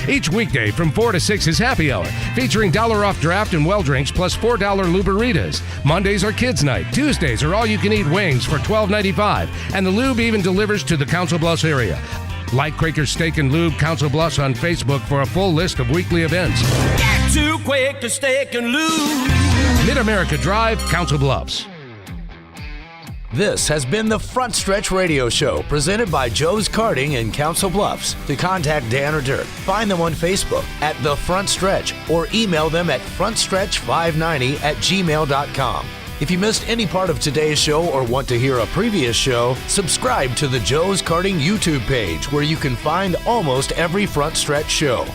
Each weekday from 4 to 6 is happy hour, featuring $1 off draft and well drinks plus $4 Luberitas. Mondays are kids' night. Tuesdays are all-you-can-eat wings for $12.95, and the lube even delivers to the Council Bluffs area. Like Quaker Steak and Lube Council Bluffs on Facebook for a full list of weekly events. Get to Quaker Steak and Lube. Mid-America Drive, Council Bluffs. This has been the Front Stretch Radio Show, presented by Joe's Karting in Council Bluffs. To contact Dan or Dirk, find them on Facebook at The Front Stretch or email them at frontstretch590@gmail.com. If you missed any part of today's show or want to hear a previous show, subscribe to the Joe's Karting YouTube page, where you can find almost every Front Stretch show.